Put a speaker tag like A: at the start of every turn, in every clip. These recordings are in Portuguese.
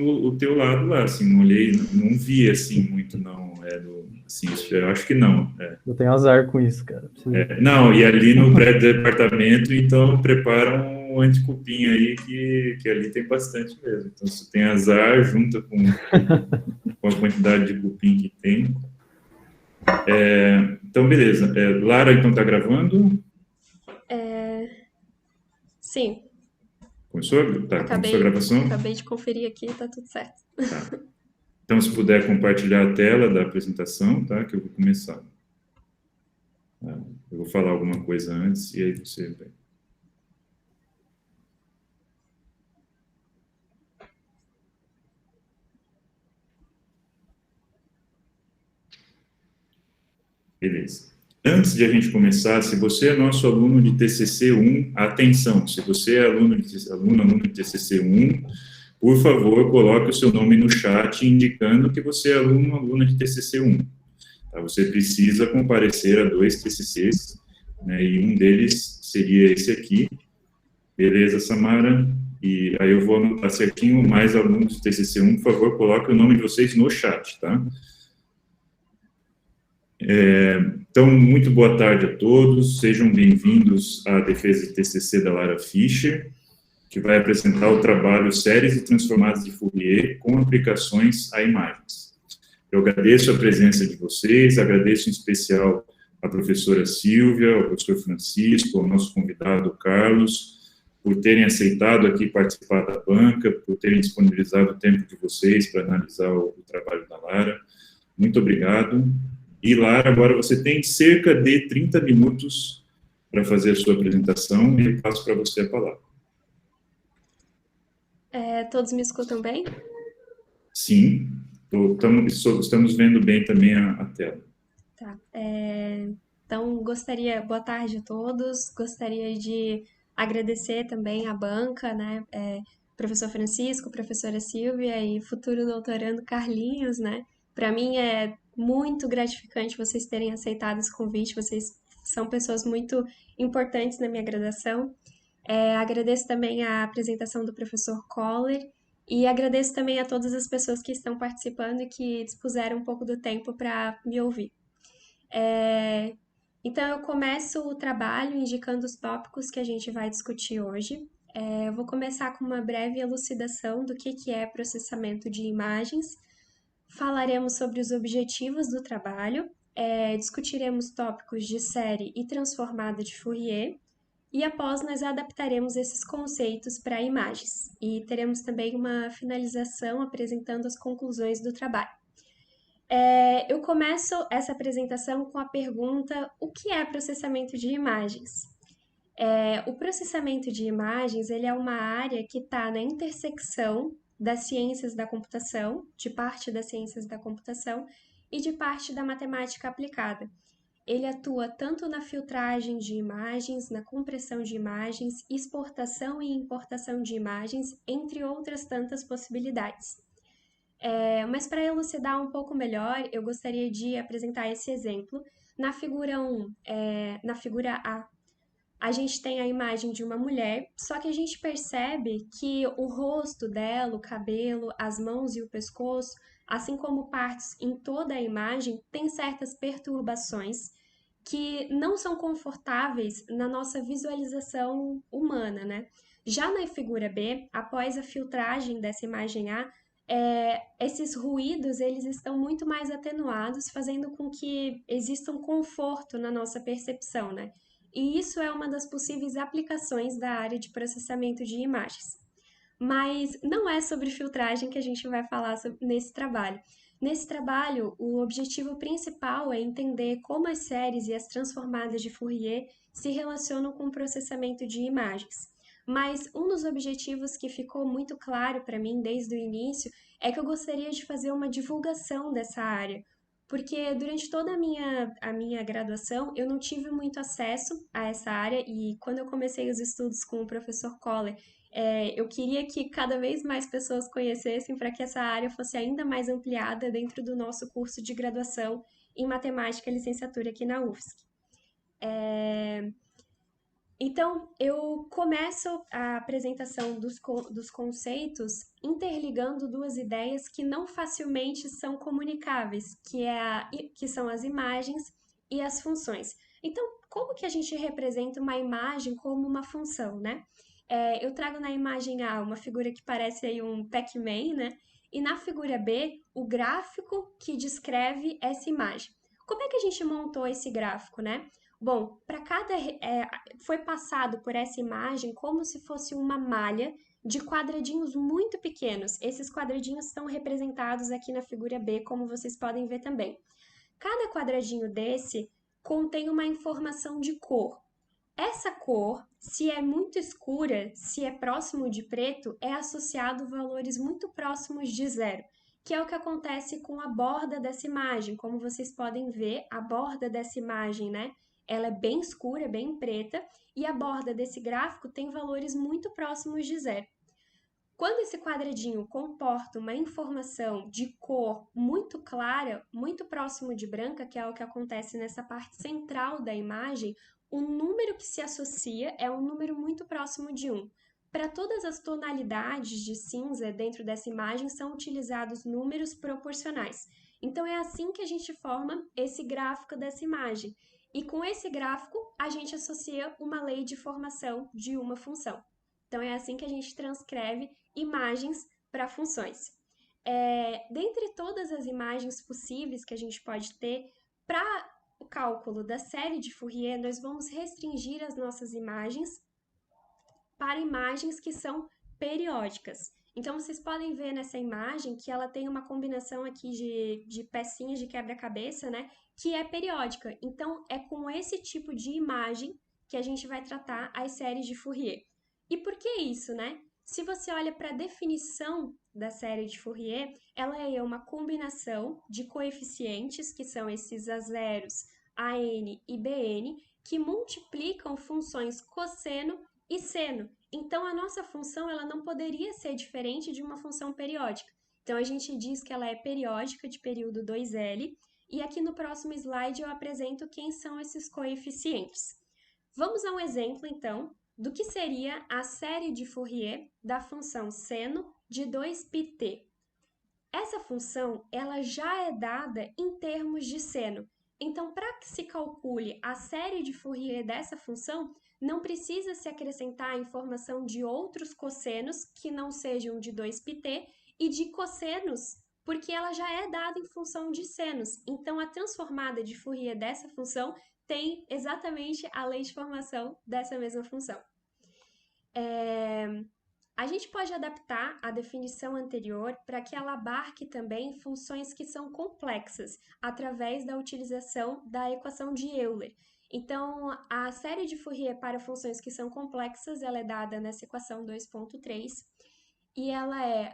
A: o teu lado lá, assim, não olhei, não vi, assim, muito, não, assim, eu acho que não,
B: Eu tenho azar com isso, cara.
A: Não, e ali no pré-departamento, então, prepara um anticupim aí, que ali tem bastante mesmo. Então, se tem azar, junta com a quantidade de cupim que tem. Então, beleza. Lara, então, tá gravando?
C: Sim,
A: Começou? Tá, começou a gravação?
C: acabei de conferir aqui, tá tudo certo.
A: Tá. Então, se puder compartilhar a tela da apresentação, tá? Que eu vou começar. Tá? Eu vou falar alguma coisa antes e aí você vai. Beleza. Antes de a gente começar, se você é nosso aluno de TCC1, atenção, se você é aluno de TCC1, por favor, coloque o seu nome no chat indicando que você é aluno ou aluna de TCC1. Tá? Você precisa comparecer a 2 TCCs, né, e um deles seria esse aqui. Beleza, Samara? E aí eu vou anotar certinho, mais alunos de TCC1, por favor, coloque o nome de vocês no chat, tá? Então, muito boa tarde a todos, sejam bem-vindos à defesa de TCC da Lara Fischer, que vai apresentar o trabalho Séries e Transformadas de Fourier com aplicações a imagens. Eu agradeço a presença de vocês, agradeço em especial a professora Silvia, ao professor Francisco, ao nosso convidado Carlos, por terem aceitado aqui participar da banca, por terem disponibilizado o tempo de vocês para analisar o trabalho da Lara. Muito obrigado. E, Lara, agora você tem cerca de 30 minutos para fazer a sua apresentação e eu passo para você a palavra.
C: Todos me escutam bem?
A: Sim, estamos vendo bem também a tela.
C: Tá. Então, boa tarde a todos, gostaria de agradecer também à banca, né, professor Francisco, professora Silvia e futuro doutorando Carlinhos, né, para mim é muito gratificante vocês terem aceitado esse convite, vocês são pessoas muito importantes na minha graduação. Agradeço também a apresentação do professor Coller e agradeço também a todas as pessoas que estão participando e que dispuseram um pouco do tempo para me ouvir. É, Então, eu começo o trabalho indicando os tópicos que a gente vai discutir hoje. Eu vou começar com uma breve elucidação do que é processamento de imagens. Falaremos sobre os objetivos do trabalho, discutiremos tópicos de série e transformada de Fourier, e após nós adaptaremos esses conceitos para imagens. E teremos também uma finalização apresentando as conclusões do trabalho. Eu começo essa apresentação com a pergunta: o que é processamento de imagens? O processamento de imagens ele é uma área que está na intersecção das ciências da computação, de parte das ciências da computação e de parte da matemática aplicada. Ele atua tanto na filtragem de imagens, na compressão de imagens, exportação e importação de imagens, entre outras tantas possibilidades. Mas para elucidar um pouco melhor, eu gostaria de apresentar esse exemplo. Na figura 1, na figura a gente tem a imagem de uma mulher, só que a gente percebe que o rosto dela, o cabelo, as mãos e o pescoço, assim como partes em toda a imagem, tem certas perturbações que não são confortáveis na nossa visualização humana, né? Já na figura B, após a filtragem dessa imagem A, esses ruídos eles estão muito mais atenuados, fazendo com que exista um conforto na nossa percepção, né? E isso é uma das possíveis aplicações da área de processamento de imagens. Mas não é sobre filtragem que a gente vai falar nesse trabalho. Nesse trabalho, o objetivo principal é entender como as séries e as transformadas de Fourier se relacionam com o processamento de imagens. Mas um dos objetivos que ficou muito claro para mim desde o início é que eu gostaria de fazer uma divulgação dessa área, porque durante toda a minha graduação eu não tive muito acesso a essa área e quando eu comecei os estudos com o professor Coller, eu queria que cada vez mais pessoas conhecessem para que essa área fosse ainda mais ampliada dentro do nosso curso de graduação em matemática e licenciatura aqui na UFSC. Então, eu começo a apresentação dos conceitos interligando duas ideias que não facilmente são comunicáveis, que são as imagens e as funções. Então, como que a gente representa uma imagem como uma função, né? Eu trago na imagem A uma figura que parece aí um Pac-Man, né? E na figura B, o gráfico que descreve essa imagem. Como é que a gente montou esse gráfico, né? Bom, para foi passado por essa imagem como se fosse uma malha de quadradinhos muito pequenos. Esses quadradinhos estão representados aqui na figura B, como vocês podem ver também. Cada quadradinho desse contém uma informação de cor. Essa cor, se é muito escura, se é próximo de preto, é associado valores muito próximos de zero, que é o que acontece com a borda dessa imagem. Como vocês podem ver, a borda dessa imagem, né? Ela é bem escura, bem preta, e a borda desse gráfico tem valores muito próximos de zero. Quando esse quadradinho comporta uma informação de cor muito clara, muito próximo de branca, que é o que acontece nessa parte central da imagem, o número que se associa é um número muito próximo de 1. Para todas as tonalidades de cinza dentro dessa imagem são utilizados números proporcionais. Então é assim que a gente forma esse gráfico dessa imagem. E com esse gráfico a gente associa uma lei de formação de uma função. Então é assim que a gente transcreve imagens para funções. Dentre todas as imagens possíveis que a gente pode ter, para o cálculo da série de Fourier, nós vamos restringir as nossas imagens para imagens que são periódicas. Então, vocês podem ver nessa imagem que ela tem uma combinação aqui de pecinhas de quebra-cabeça, né? Que é periódica. Então, é com esse tipo de imagem que a gente vai tratar as séries de Fourier. E por que isso, né? Se você olha para a definição da série de Fourier, ela é uma combinação de coeficientes, que são esses a zeros, an e bn, que multiplicam funções cosseno e seno. Então, a nossa função ela não poderia ser diferente de uma função periódica. Então, a gente diz que ela é periódica de período 2L, e aqui no próximo slide eu apresento quem são esses coeficientes. Vamos a um exemplo, então, do que seria a série de Fourier da função seno de 2πt. Essa função ela já é dada em termos de seno. Então, para que se calcule a série de Fourier dessa função, não precisa se acrescentar a informação de outros cossenos que não sejam de 2πt e de cossenos, porque ela já é dada em função de senos. Então, a transformada de Fourier dessa função tem exatamente a lei de formação dessa mesma função. A gente pode adaptar a definição anterior para que ela abarque também funções que são complexas, através da utilização da equação de Euler. Então, a série de Fourier para funções que são complexas, ela é dada nessa equação 2.3, e ela é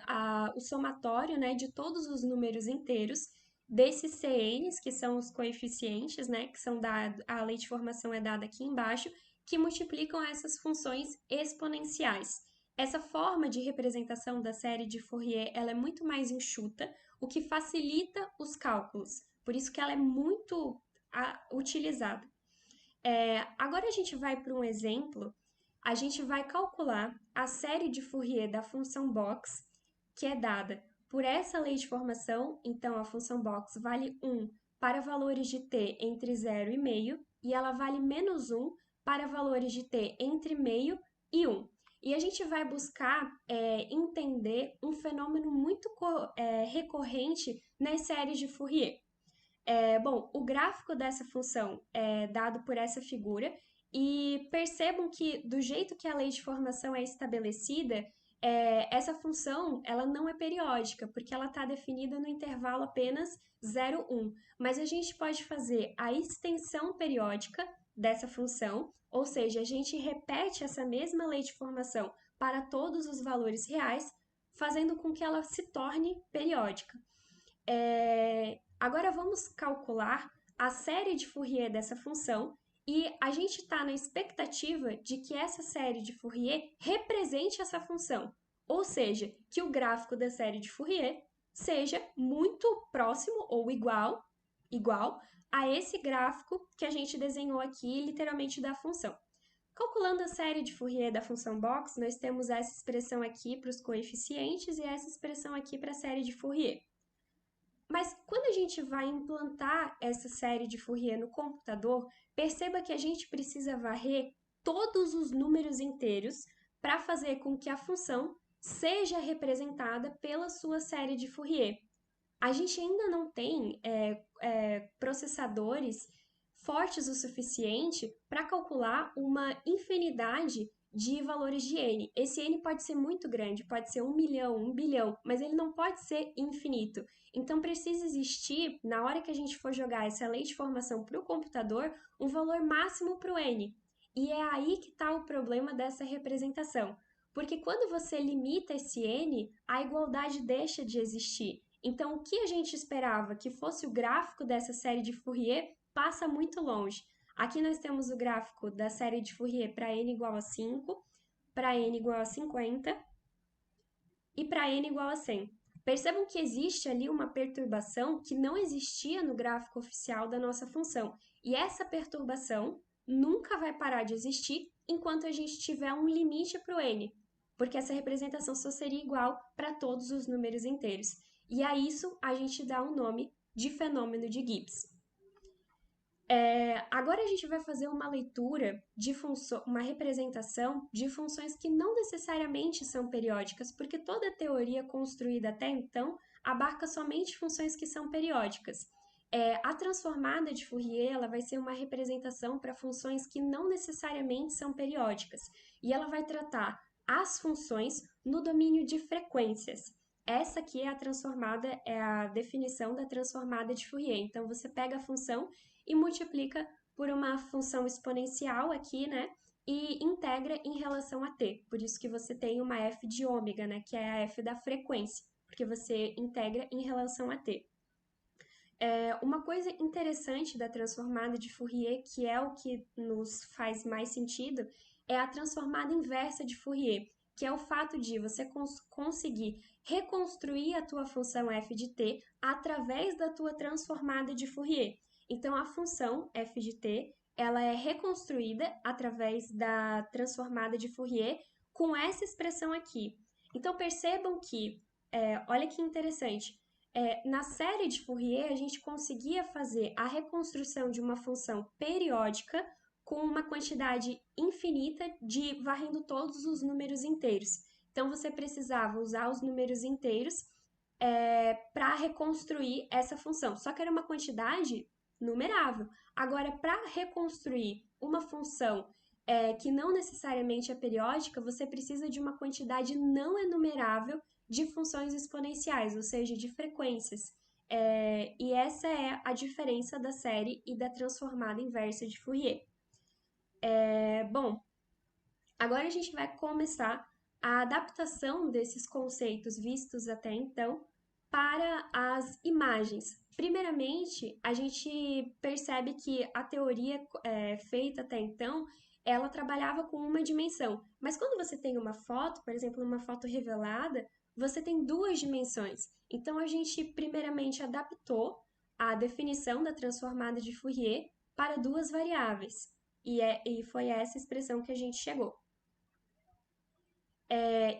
C: o somatório, né, de todos os números inteiros, desses CNs, que são os coeficientes, né, que são dados, a lei de formação é dada aqui embaixo, que multiplicam essas funções exponenciais. Essa forma de representação da série de Fourier ela é muito mais enxuta, o que facilita os cálculos. Por isso que ela é muito utilizada. Agora a gente vai para um exemplo. A gente vai calcular a série de Fourier da função box, que é dada por essa lei de formação. Então, a função box vale 1 para valores de t entre 0 e meio, e ela vale menos 1 para valores de t entre meio e 1. E a gente vai buscar entender um fenômeno muito recorrente nas séries de Fourier. Bom, o gráfico dessa função é dado por essa figura, e percebam que do jeito que a lei de formação é estabelecida, essa função ela não é periódica, porque ela está definida no intervalo apenas 0, 1. Mas a gente pode fazer a extensão periódica dessa função, ou seja, a gente repete essa mesma lei de formação para todos os valores reais, fazendo com que ela se torne periódica. Agora vamos calcular a série de Fourier dessa função, e a gente está na expectativa de que essa série de Fourier represente essa função, ou seja, que o gráfico da série de Fourier seja muito próximo ou igual a esse gráfico que a gente desenhou aqui, literalmente da função. Calculando a série de Fourier da função box, nós temos essa expressão aqui para os coeficientes e essa expressão aqui para a série de Fourier. Mas quando a gente vai implantar essa série de Fourier no computador, perceba que a gente precisa varrer todos os números inteiros para fazer com que a função seja representada pela sua série de Fourier. A gente ainda não tem processadores fortes o suficiente para calcular uma infinidade de valores de n. Esse n pode ser muito grande, pode ser 1 milhão, 1 bilhão, mas ele não pode ser infinito. Então precisa existir, na hora que a gente for jogar essa lei de formação para o computador, um valor máximo para o n. E é aí que está o problema dessa representação. Porque quando você limita esse n, a igualdade deixa de existir. Então, o que a gente esperava que fosse o gráfico dessa série de Fourier passa muito longe. Aqui nós temos o gráfico da série de Fourier para n igual a 5, para n igual a 50 e para n igual a 100. Percebam que existe ali uma perturbação que não existia no gráfico oficial da nossa função. E essa perturbação nunca vai parar de existir enquanto a gente tiver um limite para o n, porque essa representação só seria igual para todos os números inteiros. E a isso a gente dá o nome de fenômeno de Gibbs. Agora a gente vai fazer uma leitura de uma representação de funções que não necessariamente são periódicas, porque toda a teoria construída até então abarca somente funções que são periódicas. A transformada de Fourier ela vai ser uma representação para funções que não necessariamente são periódicas, e ela vai tratar as funções no domínio de frequências. Essa aqui é a transformada, é a definição da transformada de Fourier. Então, você pega a função e multiplica por uma função exponencial aqui, né? E integra em relação a t. Por isso que você tem uma f de ômega, né? Que é a f da frequência, porque você integra em relação a t. Uma coisa interessante da transformada de Fourier, que é o que nos faz mais sentido, é a transformada inversa de Fourier, que é o fato de você conseguir reconstruir a tua função f de t através da tua transformada de Fourier. Então, a função f de t ela é reconstruída através da transformada de Fourier com essa expressão aqui. Então, percebam que, olha que interessante, na série de Fourier, a gente conseguia fazer a reconstrução de uma função periódica com uma quantidade infinita de varrendo todos os números inteiros. Então, você precisava usar os números inteiros para reconstruir essa função. Só que era uma quantidade numerável. Agora, para reconstruir uma função que não necessariamente é periódica, você precisa de uma quantidade não enumerável de funções exponenciais, ou seja, de frequências. E essa é a diferença da série e da transformada inversa de Fourier. Bom, agora a gente vai começar a adaptação desses conceitos vistos até então para as imagens. Primeiramente, a gente percebe que a teoria feita até então, ela trabalhava com uma dimensão. Mas quando você tem uma foto, por exemplo, uma foto revelada, você tem duas dimensões. Então, a gente primeiramente adaptou a definição da transformada de Fourier para duas variáveis. E foi essa expressão que a gente chegou.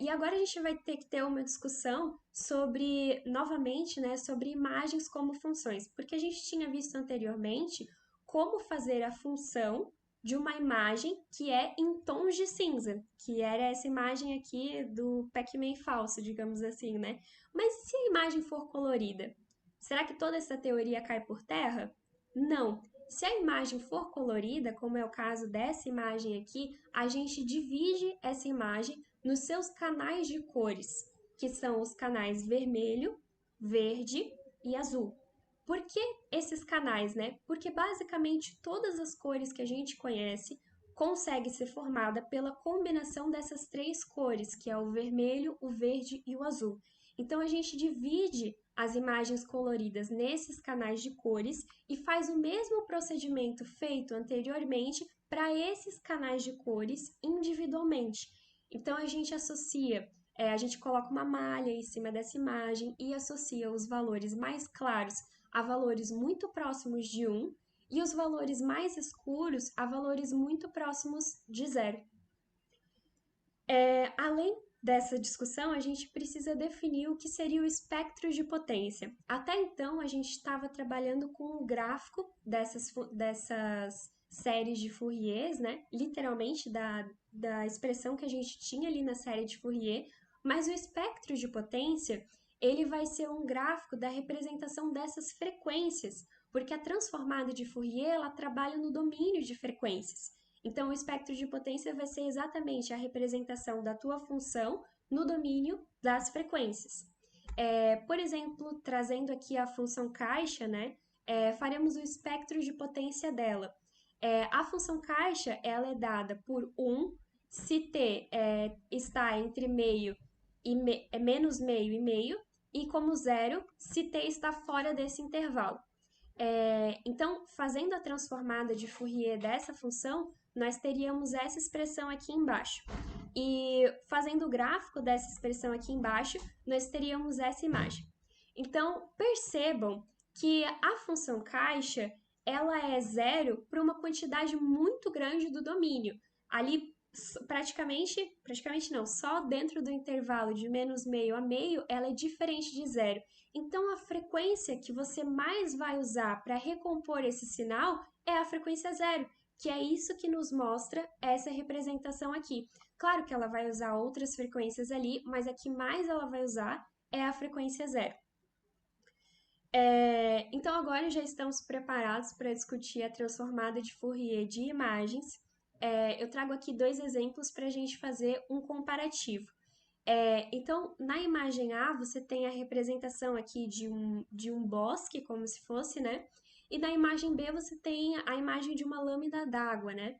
C: E agora a gente vai ter que ter uma discussão sobre, novamente, né, sobre imagens como funções, porque a gente tinha visto anteriormente como fazer a função de uma imagem que é em tons de cinza, que era essa imagem aqui do Pac-Man falso, digamos assim, né? Mas e se a imagem for colorida? Será que toda essa teoria cai por terra? Não. Se a imagem for colorida, como é o caso dessa imagem aqui, a gente divide essa imagem nos seus canais de cores, que são os canais vermelho, verde e azul. Por que esses canais, né? Porque basicamente todas as cores que a gente conhece conseguem ser formadas pela combinação dessas três cores, que é o vermelho, o verde e o azul. Então a gente divide as imagens coloridas nesses canais de cores e faz o mesmo procedimento feito anteriormente para esses canais de cores individualmente. Então a gente associa, a gente coloca uma malha em cima dessa imagem e associa os valores mais claros a valores muito próximos de 1 e os valores mais escuros a valores muito próximos de zero. Além dessa discussão, a gente precisa definir o que seria o espectro de potência. Até então, a gente estava trabalhando com um gráfico dessas séries de Fourier, né? Literalmente da expressão que a gente tinha ali na série de Fourier, mas o espectro de potência, ele vai ser um gráfico da representação dessas frequências, porque a transformada de Fourier, ela trabalha no domínio de frequências. Então, o espectro de potência vai ser exatamente a representação da tua função no domínio das frequências. Por exemplo, trazendo aqui a função caixa, né, faremos o espectro de potência dela. A função caixa, ela é dada por 1, se t está entre meio e menos meio e meio, e como zero, se t está fora desse intervalo. Então, fazendo a transformada de Fourier dessa função, nós teríamos essa expressão aqui embaixo. E fazendo o gráfico dessa expressão aqui embaixo, nós teríamos essa imagem. Então, percebam que a função caixa, ela é zero para uma quantidade muito grande do domínio. Ali, praticamente não, só dentro do intervalo de menos meio a meio, ela é diferente de zero. Então, a frequência que você mais vai usar para recompor esse sinal é a frequência zero, que é isso que nos mostra essa representação aqui. Claro que ela vai usar outras frequências ali, mas a que mais ela vai usar é a frequência zero. Então, agora já estamos preparados para discutir a transformada de Fourier de imagens. Eu trago aqui 2 exemplos para a gente fazer um comparativo. Então, na imagem A, você tem a representação aqui de um bosque, como se fosse, né? E na imagem B, você tem a imagem de uma lâmina d'água, né?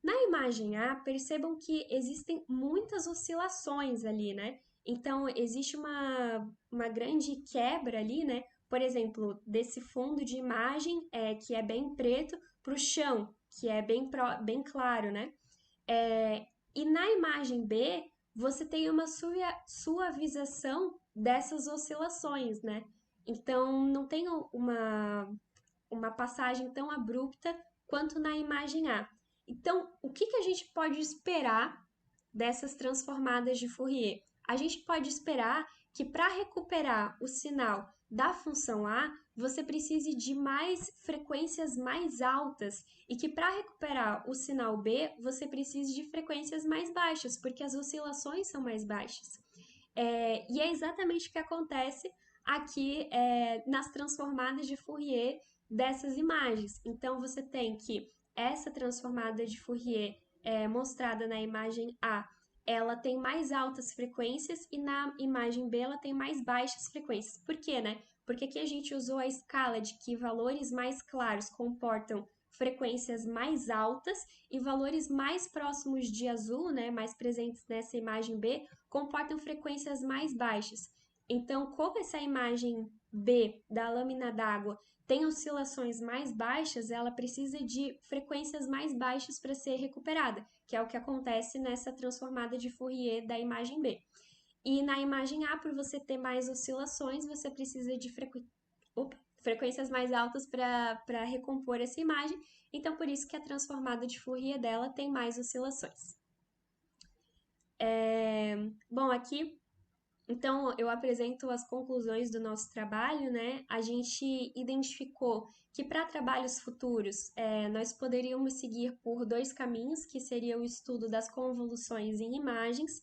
C: Na imagem A, percebam que existem muitas oscilações ali, né? Então, existe uma grande quebra ali, né? Por exemplo, desse fundo de imagem, que é bem preto, para o chão, que é bem claro, né? E na imagem B, você tem uma suavização dessas oscilações, né? Então, não tem uma passagem tão abrupta quanto na imagem A. Então, o que a gente pode esperar dessas transformadas de Fourier? A gente pode esperar que para recuperar o sinal da função A, você precise de mais frequências mais altas e que para recuperar o sinal B, você precise de frequências mais baixas, porque as oscilações são mais baixas. E é exatamente o que acontece aqui nas transformadas de Fourier dessas imagens. Então, você tem que essa transformada de Fourier mostrada na imagem A, ela tem mais altas frequências e na imagem B ela tem mais baixas frequências. Por quê, né? Porque aqui a gente usou a escala de que valores mais claros comportam frequências mais altas e valores mais próximos de azul, né, mais presentes nessa imagem B, comportam frequências mais baixas. Então, como essa imagem B da lâmina d'água tem oscilações mais baixas, ela precisa de frequências mais baixas para ser recuperada, que é o que acontece nessa transformada de Fourier da imagem B. E na imagem A, por você ter mais oscilações, você precisa de frequências mais altas para recompor essa imagem. Então, por isso que a transformada de Fourier dela tem mais oscilações. Bom, aqui, então, eu apresento as conclusões do nosso trabalho, né? A gente identificou que para trabalhos futuros, nós poderíamos seguir por 2 caminhos, que seria o estudo das convoluções em imagens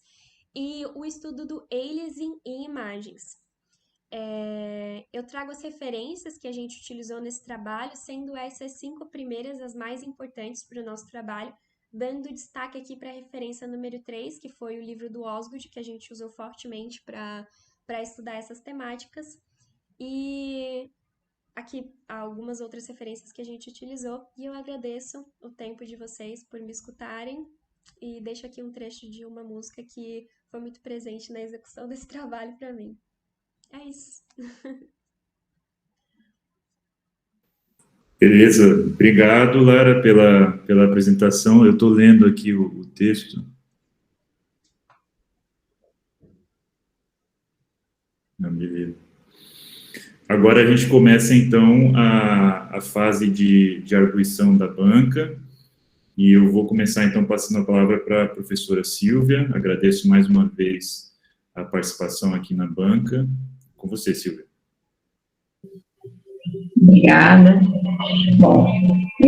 C: e o estudo do aliasing em imagens. Eu trago as referências que a gente utilizou nesse trabalho, sendo essas 5 primeiras as mais importantes para o nosso trabalho, dando destaque aqui para a referência número 3, que foi o livro do Osgood, que a gente usou fortemente para estudar essas temáticas. E aqui algumas outras referências que a gente utilizou. E eu agradeço o tempo de vocês por me escutarem. E deixo aqui um trecho de uma música que foi muito presente na execução desse trabalho para mim. É isso.
A: Beleza, obrigado, Lara, pela apresentação. Eu estou lendo aqui o texto. Não, beleza. Agora a gente começa, então, a fase de arguição da banca, e eu vou começar, então, passando a palavra para a professora Silvia. Agradeço mais uma vez a participação aqui na banca. Com você, Silvia.
D: Obrigada. Bom,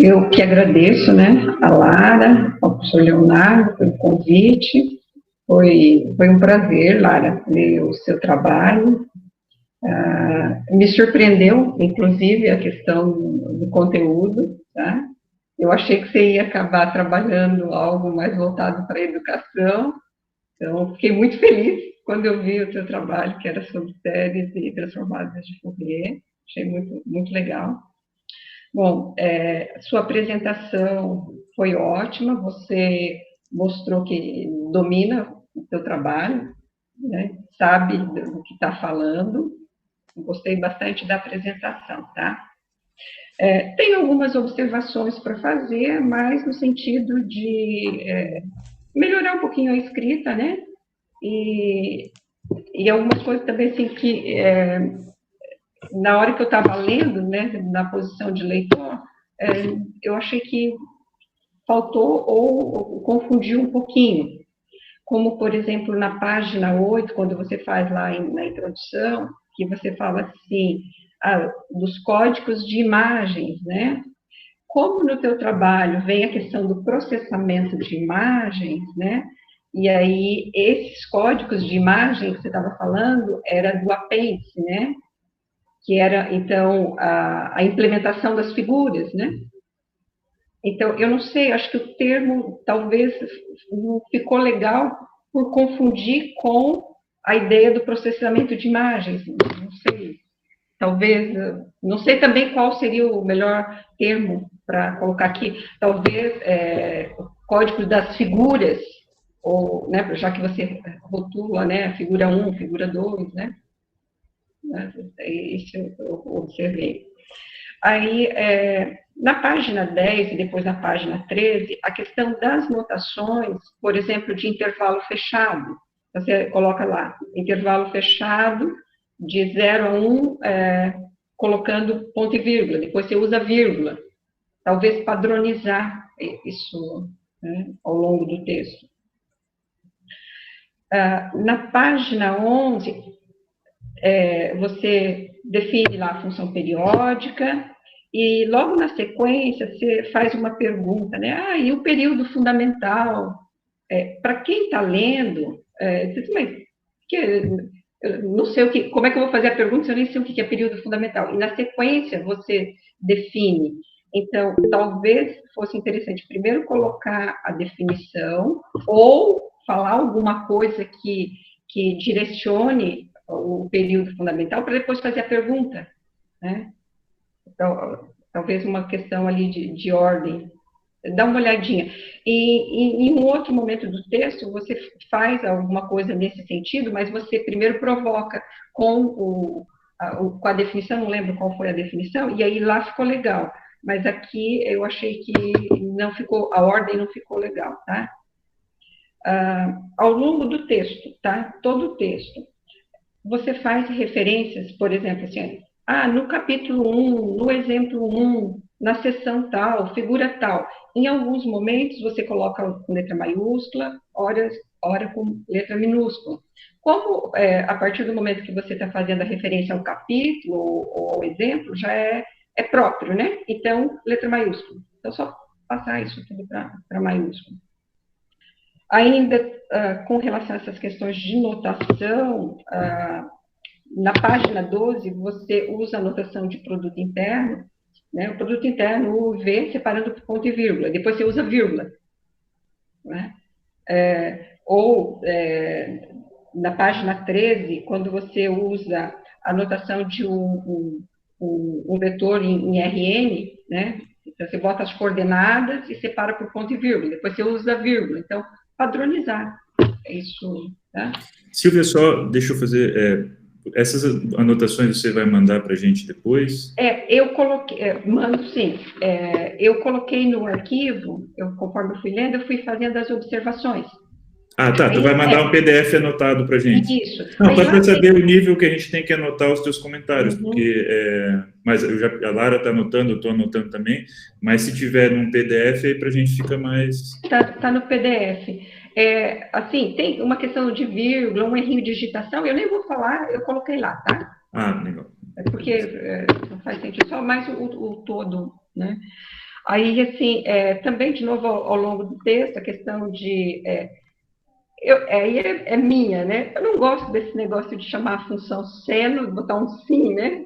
D: eu que agradeço, né, a Lara, ao professor Leonardo, pelo convite. Foi um prazer, Lara, ler o seu trabalho. Me surpreendeu, inclusive, a questão do conteúdo, tá? Eu achei que você ia acabar trabalhando algo mais voltado para a educação, então fiquei muito feliz quando eu vi o seu trabalho, que era sobre séries e transformadas de Fourier, achei muito, muito legal. Bom, sua apresentação foi ótima, você mostrou que domina o seu trabalho, né? Sabe do que está falando. Gostei bastante da apresentação, tá? Tenho algumas observações para fazer, mas no sentido de melhorar um pouquinho a escrita, né? E algumas coisas também, assim, que na hora que eu estava lendo, né, na posição de leitor, eu achei que faltou ou confundiu um pouquinho. Como, por exemplo, na página 8, quando você faz lá na introdução, que você fala assim, dos códigos de imagens, né? Como no teu trabalho vem a questão do processamento de imagens, né? E aí, esses códigos de imagem que você estava falando, era do apêndice, né? Que era, então, a implementação das figuras, né? Então, eu não sei, acho que o termo talvez não ficou legal por confundir com a ideia do processamento de imagens, não sei. Talvez, não sei também qual seria o melhor termo para colocar aqui, talvez o código das figuras, ou, né, já que você rotula, né, figura 1, figura 2, né? Isso eu observei. Aí, na página 10 e depois na página 13, a questão das notações, por exemplo, de intervalo fechado. Você coloca lá, intervalo fechado, de 0 a 1, colocando ponto e vírgula, depois você usa vírgula. Talvez padronizar isso, né, ao longo do texto. Na página 11, você define lá a função periódica, e logo na sequência você faz uma pergunta, né? E o período fundamental? Para quem está lendo, eu não sei como é que eu vou fazer a pergunta se eu nem sei o que é período fundamental. E na sequência você define. Então, talvez fosse interessante primeiro colocar a definição, ou falar alguma coisa que direcione o período fundamental, para depois fazer a pergunta, né? Então, talvez uma questão ali de ordem. Dá uma olhadinha. E em um outro momento do texto, você faz alguma coisa nesse sentido, mas você primeiro provoca com a definição, não lembro qual foi a definição, e aí lá ficou legal. Mas aqui eu achei que não ficou, a ordem não ficou legal, tá? Ao longo do texto, tá? Todo o texto, você faz referências, por exemplo, assim, no capítulo 1, no exemplo 1, na seção tal, figura tal. Em alguns momentos, você coloca com letra maiúscula, ora com letra minúscula. Como, a partir do momento que você está fazendo a referência ao capítulo ou ao exemplo, já é próprio, né? Então, letra maiúscula. Então, só passar isso tudo para maiúscula. Ainda com relação a essas questões de notação, na página 12, você usa a notação de produto interno, né? O produto interno, o V, separando por ponto e vírgula. Depois você usa vírgula, né? Na página 13, quando você usa a notação de um vetor em RN, né? Então, você bota as coordenadas e separa por ponto e vírgula. Depois você usa vírgula. Então, padronizar. É isso, tá?
A: Silvia, só deixa eu fazer... essas anotações você vai mandar para a gente depois?
D: Eu coloquei, mando sim. Eu coloquei no arquivo, conforme eu fui lendo, eu fui fazendo as observações.
A: Ah, tá, tu vai mandar um PDF anotado para a gente.
D: Isso.
A: Não,
D: Aí
A: só
D: lá
A: para
D: tem-
A: saber o nível que a gente tem que anotar os teus comentários,
D: Uhum.
A: porque, mas a Lara está anotando, eu estou anotando também, mas se tiver num PDF, aí para a gente fica mais...
D: Tá no PDF. Assim, tem uma questão de vírgula, um errinho de digitação, eu nem vou falar, eu coloquei lá, tá?
A: Ah, legal.
D: Porque não faz sentido, só mais o todo, né? Aí, assim, também, de novo, ao longo do texto, a questão de... aí é minha, né? Eu não gosto desse negócio de chamar a função seno, botar um sim, né?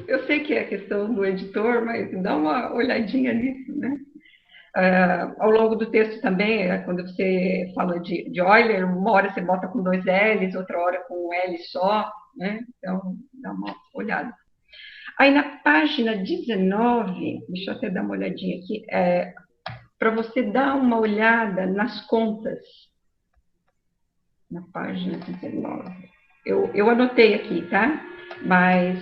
D: Eu sei que é questão do editor, mas dá uma olhadinha nisso, né? Ao longo do texto também, quando você fala de Euler, uma hora você bota com 2 L's, outra hora com um L só, né? Então, dá uma olhada. Aí na página 19, deixa eu até dar uma olhadinha aqui, para você dar uma olhada nas contas, na página 19. Eu anotei aqui, tá? Mas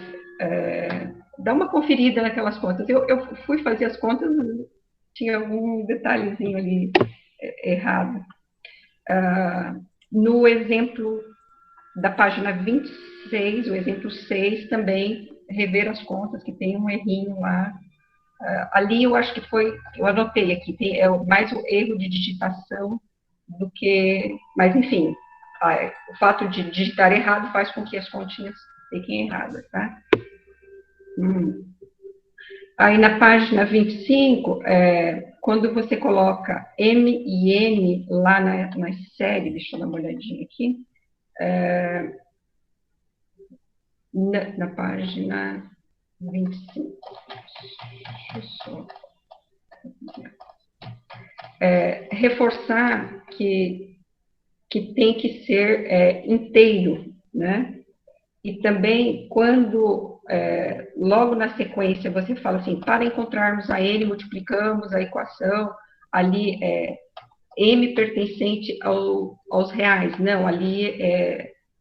D: dá uma conferida naquelas contas. Eu fui fazer as contas, tinha algum detalhezinho ali errado. No exemplo da página 26, o exemplo 6, também rever as contas, que tem um errinho lá. Ali eu acho que eu anotei aqui, mais o erro de digitação do que, mas enfim, o fato de digitar errado faz com que as continhas fiquem erradas, tá? Aí na página 25, quando você coloca M e N lá na série, deixa eu dar uma olhadinha aqui, na página 25. Deixa eu só... reforçar que tem que ser inteiro, né? E também, quando logo na sequência você fala assim, para encontrarmos a N, multiplicamos a equação, ali M pertencente aos reais. Não, ali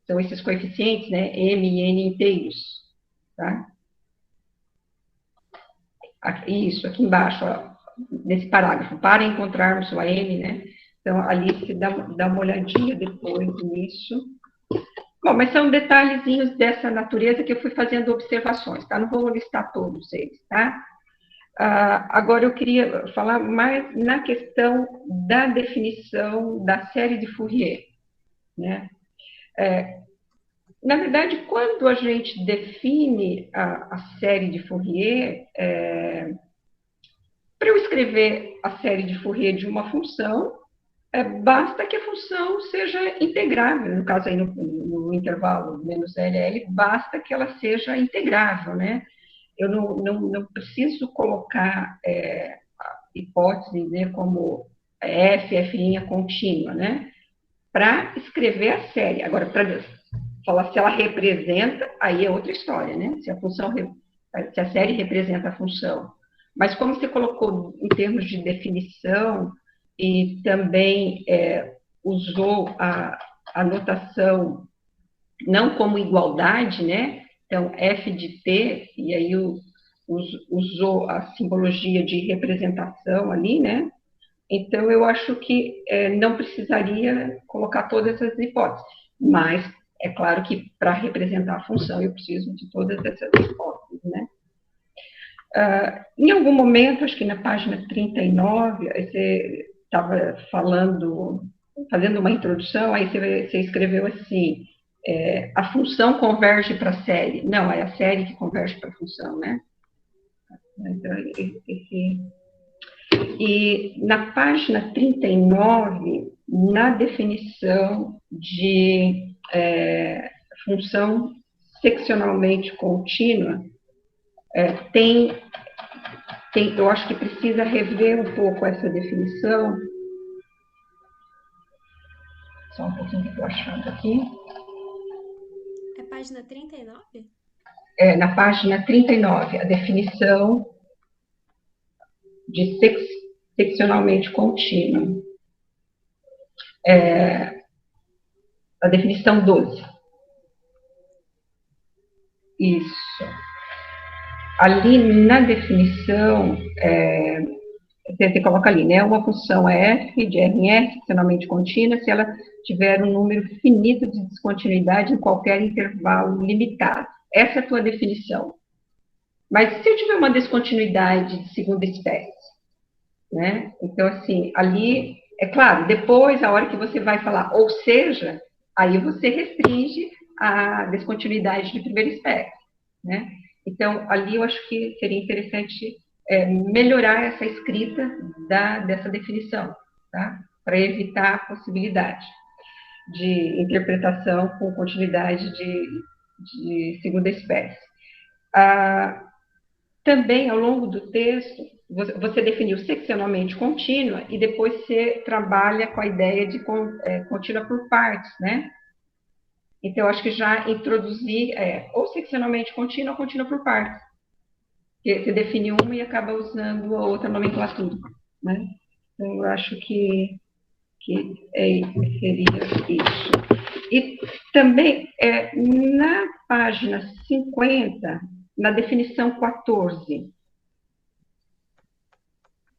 D: são esses coeficientes, né? M e N inteiros, tá? Isso, aqui embaixo, ó, nesse parágrafo, para encontrarmos o N, né? Então, ali você dá uma olhadinha depois nisso. Bom, mas são detalhezinhos dessa natureza que eu fui fazendo observações, tá? Não vou listar todos eles, tá? Agora, eu queria falar mais na questão da definição da série de Fourier, né? Na verdade, quando a gente define a série de Fourier, para eu escrever a série de Fourier de uma função, basta que a função seja integrável, no caso aí no intervalo menos LL, basta que ela seja integrável, né? Eu não preciso colocar hipótese, né, como F' contínua, né? Para escrever a série. Agora, para falar se ela representa, aí é outra história, né? Se a série representa a função. Mas como você colocou em termos de definição e também usou a notação não como igualdade, né? Então, F de T, e aí usou a simbologia de representação ali, né? Então, eu acho que não precisaria colocar todas essas hipóteses, mas é claro que para representar a função eu preciso de todas essas hipóteses, né? Em algum momento, acho que na página 39, você estava fazendo uma introdução, aí você escreveu assim, a função converge para a série. Não, é a série que converge para a função, né? Então, e na página 39, na definição de função seccionalmente contínua, eu acho que precisa rever um pouco essa definição. Só um pouquinho que eu estou achando aqui.
C: É página 39?
D: Na página 39, a definição de seccionalmente contínua. A definição 12. Isso. Ali na definição, você coloca ali, né? Uma função é f de Rn funcionalmente contínua se ela tiver um número finito de descontinuidade em qualquer intervalo limitado. Essa é a tua definição. Mas se eu tiver uma descontinuidade de segunda espécie, né? Então, assim, ali, é claro, depois, a hora que você vai falar, ou seja, aí você restringe a descontinuidade de primeira espécie, né? Então, ali eu acho que seria interessante melhorar essa escrita dessa definição, tá? Para evitar a possibilidade de interpretação com continuidade de segunda espécie. Também, ao longo do texto, você definiu seccionalmente contínua e depois você trabalha com a ideia de contínua por partes, né? Então, eu acho que já introduzir ou seccionalmente contínua ou contínua por partes. Porque você define uma e acaba usando a outra nomenclatura, né? Então, eu acho que seria isso. E também, na página 50, na definição 14,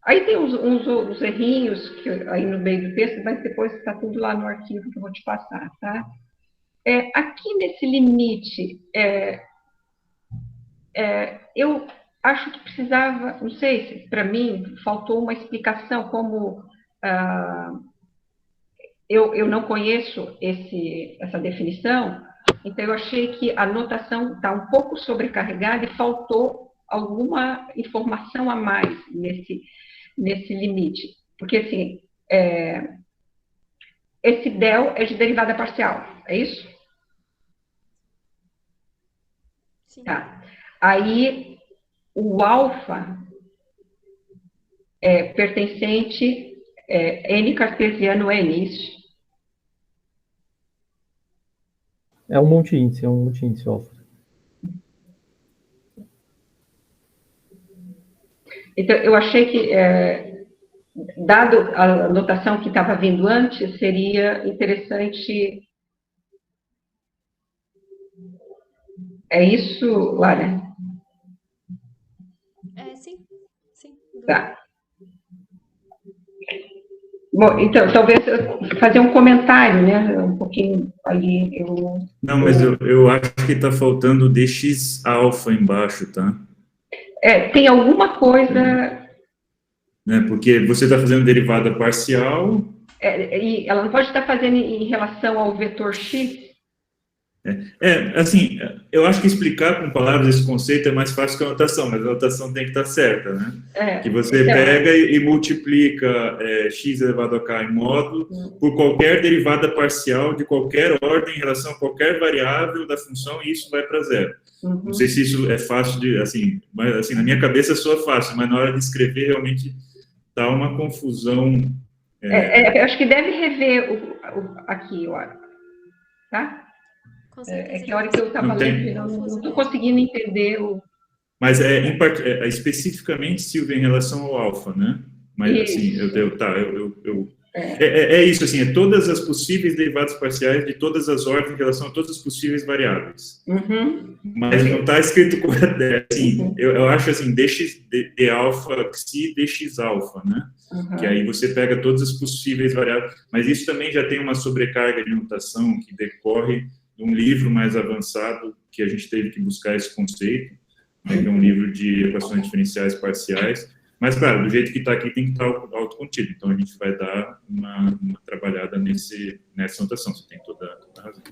D: aí tem uns errinhos que, aí no meio do texto, mas depois está tudo lá no arquivo que eu vou te passar, tá? Aqui nesse limite, eu acho que precisava, não sei se para mim faltou uma explicação, como eu não conheço essa definição, então eu achei que a notação está um pouco sobrecarregada e faltou alguma informação a mais nesse limite. Porque, assim, esse del é de derivada parcial, é isso?
C: Sim.
D: Tá. Aí, o alfa é pertencente N cartesiano N, isso?
B: É um multi-índice alfa.
D: Então, eu achei que, dado a notação que estava vindo antes, seria interessante... É isso, Lara?
C: Sim.
D: Tá. Bom, então, talvez fazer um comentário, né? Um pouquinho ali.
A: Não, mas eu acho que está faltando dx alfa embaixo, tá?
D: Tem alguma coisa...
A: Né, porque você está fazendo derivada parcial...
D: e ela não pode estar fazendo em relação ao vetor x?
A: Assim, eu acho que explicar com palavras esse conceito é mais fácil que a notação, mas a notação tem que estar certa, né? Que você pega e multiplica x elevado a k em módulo por qualquer derivada parcial de qualquer ordem em relação a qualquer variável da função e isso vai para zero. Não sei se isso é fácil de, assim, mas assim, na minha cabeça soa fácil, mas na hora de escrever realmente dá uma confusão.
D: Eu acho que deve rever aqui, tá?
C: Com certeza.
D: Que a hora que eu estava lendo, não estou conseguindo entender
A: Mas especificamente, Silvia, em relação ao alfa, né? Mas,
D: isso.
A: assim, é isso, assim, é todas as possíveis derivadas parciais de todas as ordens em relação a todas as possíveis variáveis. Mas não está escrito assim, eu acho assim, de alfa psi dx alfa, né? Que aí você pega todas as possíveis variáveis, mas isso também já tem uma sobrecarga de notação que decorre de um livro mais avançado que a gente teve que buscar esse conceito, né, que é um livro de equações diferenciais parciais. Mas, claro, do jeito que está aqui, tem que estar autocontido. Então, a gente vai dar uma trabalhada nessa notação. Você tem toda a razão.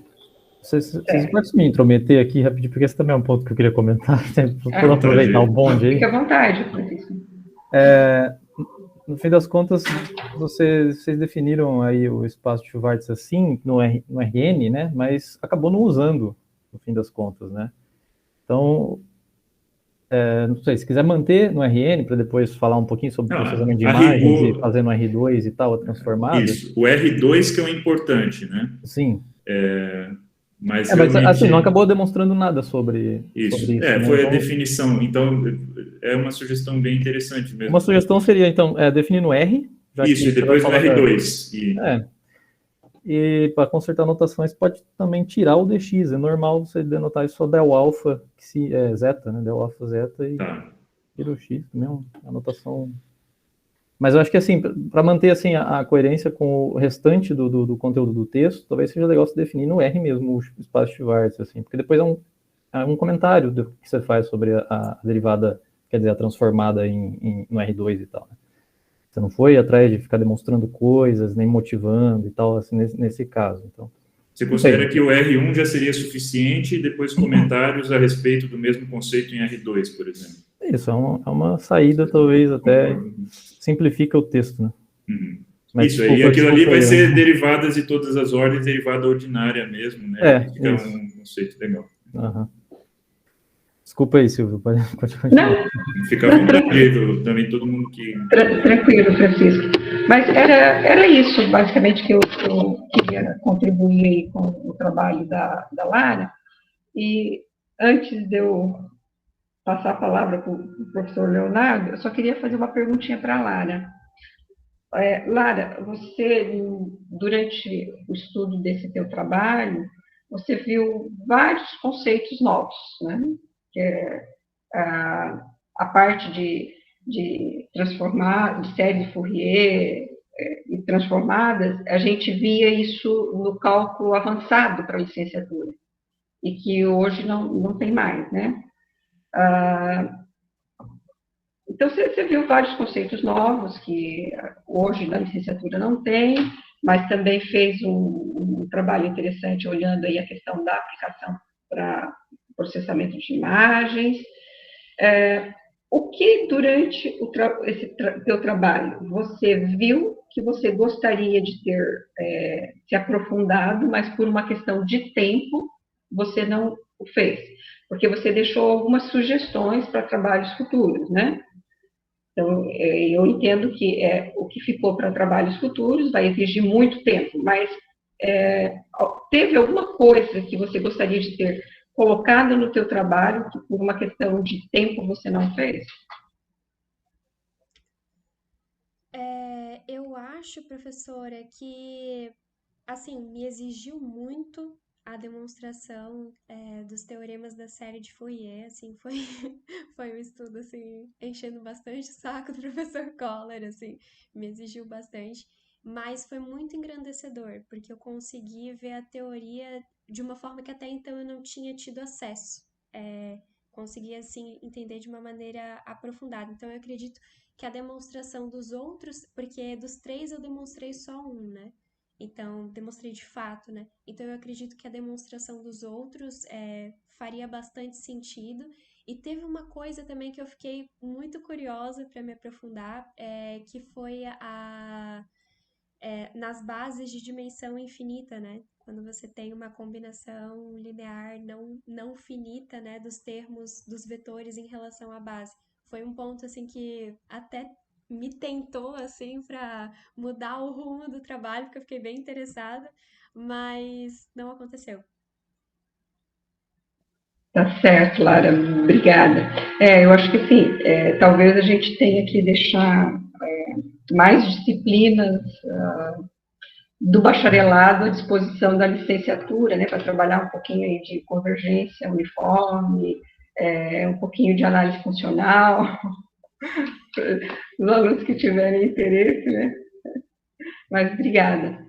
B: Vocês podem me intrometer aqui rapidinho, porque esse também é um ponto que eu queria comentar. Por aproveitar o bonde aí.
D: Fique à vontade, Francisco.
B: No fim das contas, vocês definiram aí o espaço de Schwartz assim, no RN, né? Mas acabou não usando, no fim das contas, né? Então... não sei, se quiser manter no RN, para depois falar um pouquinho sobre o processamento de imagens e fazer no R2 e tal, a transformada.
A: Isso, o R2 que é o importante, né?
B: Sim.
A: Mas
B: assim, não acabou demonstrando nada sobre isso.
A: Né? Foi a definição. Então, é uma sugestão bem interessante mesmo.
B: Uma sugestão seria, então, definir no R.
A: Isso, e depois no R2.
B: E para consertar anotações, pode também tirar o dx. É normal você denotar isso só del alfa, que zeta, né? Del alfa zeta e tira o x também, uma anotação Mas eu acho que, assim, para manter, assim, a coerência com o restante do conteúdo do texto, talvez seja legal se definir no R mesmo, o espaço Schwartz, assim, porque depois é um comentário que você faz sobre a derivada, quer dizer, a transformada no R2 e tal, né? Você não foi atrás de ficar demonstrando coisas, nem motivando e tal, assim, nesse caso. Então,
A: você considera que o R1 já seria suficiente e depois comentários a respeito do mesmo conceito em R2, por exemplo?
B: Isso, é uma saída, talvez, até simplifica o texto, né?
A: Uhum.
B: Mas,
A: isso, aí aquilo ali vai ser derivadas de todas as ordens, derivada ordinária mesmo, né? Fica
B: isso.
A: Um conceito legal.
B: Uhum. Desculpa aí, Silvio, pode continuar.
A: Fica à vontade, também todo mundo que...
D: Tranquilo, Francisco. Mas era isso, basicamente, que eu queria contribuir aí com o trabalho da Lara. E antes de eu passar a palavra para o professor Leonardo, eu só queria fazer uma perguntinha para a Lara. Lara, você, durante o estudo desse teu trabalho, você viu vários conceitos novos, né? Que é a parte de transformar, de série de Fourier e transformadas, a gente via isso no cálculo avançado para a licenciatura, e que hoje não tem mais, né? Então, você viu vários conceitos novos que hoje na licenciatura não tem, mas também fez um trabalho interessante olhando aí a questão da aplicação para processamento de imagens. O que, durante esse teu trabalho, você viu que você gostaria de ter se aprofundado, mas por uma questão de tempo, você não o fez? Porque você deixou algumas sugestões para trabalhos futuros, né? Então, eu entendo que o que ficou para trabalhos futuros vai exigir muito tempo, mas teve alguma coisa que você gostaria de ter colocado no teu trabalho que por uma questão de tempo você não fez?
C: Eu acho, professora, que, assim, me exigiu muito a demonstração dos teoremas da série de Fourier, assim, foi um estudo, assim, enchendo bastante o saco do professor Kohler, assim, me exigiu bastante, mas foi muito engrandecedor, porque eu consegui ver a teoria de uma forma que até então eu não tinha tido acesso, consegui, assim, entender de uma maneira aprofundada. Então, eu acredito que a demonstração dos outros, porque dos 3 eu demonstrei só um, né? Então, demonstrei de fato, né? Então, eu acredito que a demonstração dos outros faria bastante sentido. E teve uma coisa também que eu fiquei muito curiosa para me aprofundar, que foi nas bases de dimensão infinita, né? Quando você tem uma combinação linear não finita, né, dos termos dos vetores em relação à base. Foi um ponto assim que até me tentou assim para mudar o rumo do trabalho, porque eu fiquei bem interessada, mas não aconteceu.
D: Tá certo, Lara, obrigada. Eu acho que sim, talvez a gente tenha que deixar mais disciplinas do bacharelado à disposição da licenciatura, né, para trabalhar um pouquinho aí de convergência uniforme, um pouquinho de análise funcional, os alunos que tiverem interesse, né? Mas obrigada.